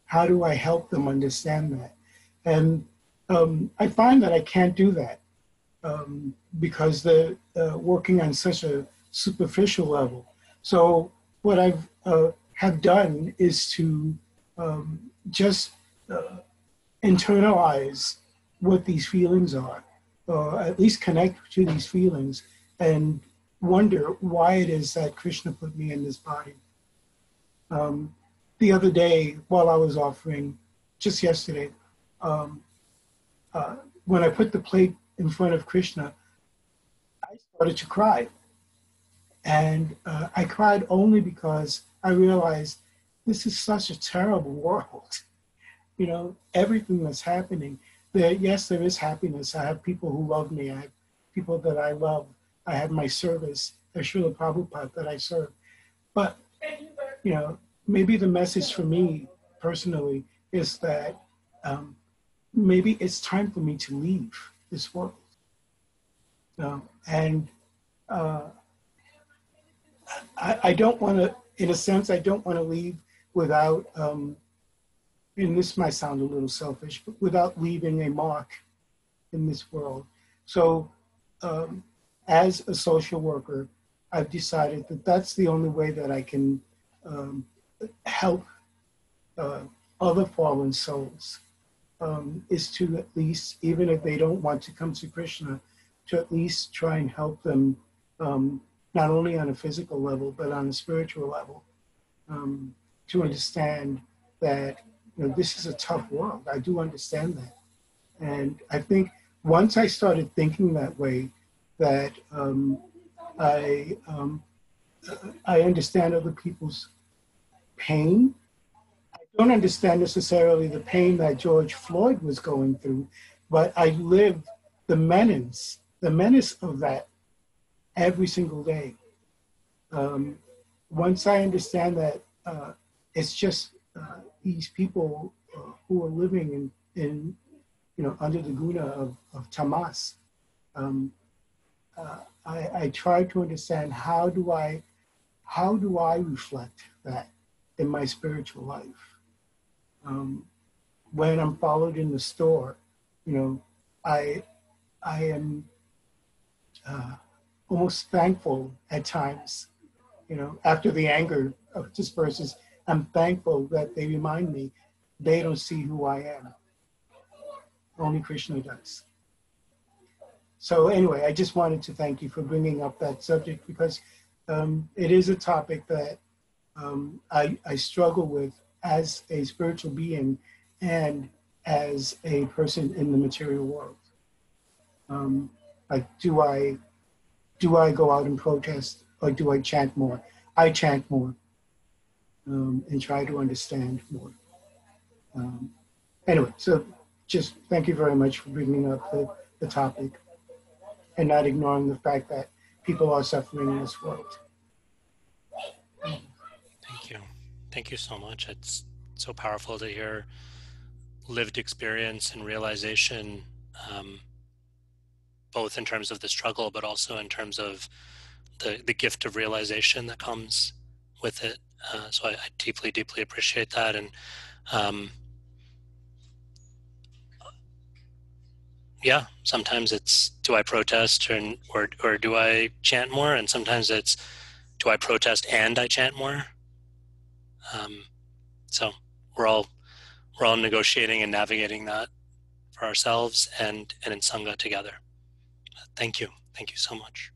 How do I help them understand that? And I find that I can't do that because they're working on such a superficial level. So what I've have done is to just internalize what these feelings are, or at least connect to these feelings and wonder why it is that Krishna put me in this body. The other day, while I was offering, just yesterday, when I put the plate in front of Krishna, I started to cry. And I cried only because I realized this is such a terrible world. You know, everything that's happening. Yes, there is happiness. I have people who love me. I have people that I love. I have my service. There's Srila Prabhupada that I serve. But, you know, maybe the message for me personally is that maybe it's time for me to leave this world. And I don't want to, in a sense, I don't want to leave without, and this might sound a little selfish, but without leaving a mark in this world. So as a social worker, I've decided that that's the only way that I can help other fallen souls, is to at least, even if they don't want to come to Krishna, to at least try and help them, not only on a physical level, but on a spiritual level, to understand that, you know, this is a tough world. I do understand that. And I think once I started thinking that way, that I understand other people's pain. I don't understand necessarily the pain that George Floyd was going through, but I live the menace of that every single day. Once I understand that it's just these people who are living in you know, under the guna of tamas, I try to understand how do I reflect that in my spiritual life. When I'm followed in the store, you know, I am almost thankful at times, you know, after the anger disperses, I'm thankful that they remind me they don't see who I am. Only Krishna does. So anyway, I just wanted to thank you for bringing up that subject, because it is a topic that I struggle with as a spiritual being and as a person in the material world. Like, do I go out and protest, or do I chant more? I chant more and try to understand more. Anyway, so just thank you very much for bringing up the topic and not ignoring the fact that people are suffering in this world. Thank you. Thank you so much. It's so powerful to hear lived experience and realization, both in terms of the struggle, but also in terms of the gift of realization that comes with it. So I deeply, deeply appreciate that. And yeah, sometimes it's, do I protest or do I chant more? And sometimes it's, do I protest and I chant more? So we're all negotiating and navigating that for ourselves and in Sangha together. Thank you. Thank you so much.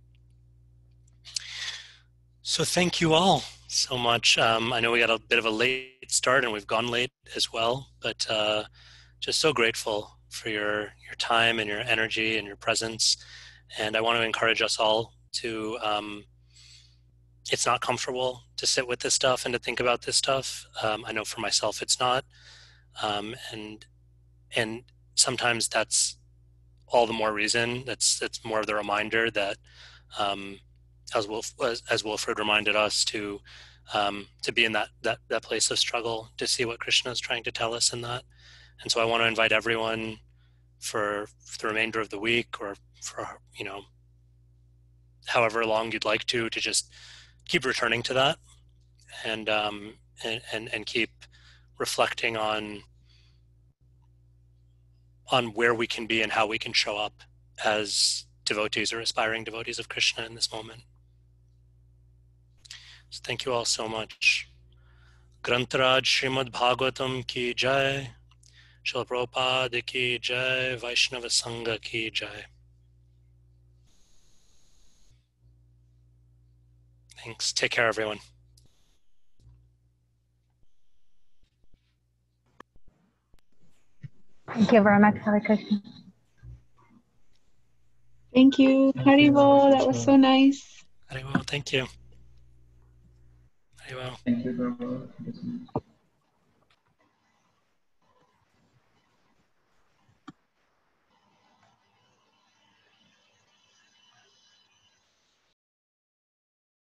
So thank you all so much. I know we got a bit of a late start and we've gone late as well, but just so grateful for your time and your energy and your presence. And I want to encourage us all to, it's not comfortable to sit with this stuff and to think about this stuff. I know for myself it's not. And sometimes that's all the more reason. That's more of the reminder that, as Wilfred reminded us, to be in that place of struggle, to see what Krishna is trying to tell us in that. And so I want to invite everyone for the remainder of the week, or for, you know, however long you'd like to just keep returning to that, and keep reflecting on where we can be and how we can show up as devotees or aspiring devotees of Krishna in this moment. So thank you all so much. Grantaraj Srimad Bhagavatam ki jai, Srila Prabhupada ki jai, Vaishnava Sangha ki jai. Thanks. Take care, everyone. Thank you very much, Hare Krishna. Thank you. Haribol, that was so nice. Haribol, thank you. Haribol. Thank you, Prabhupada.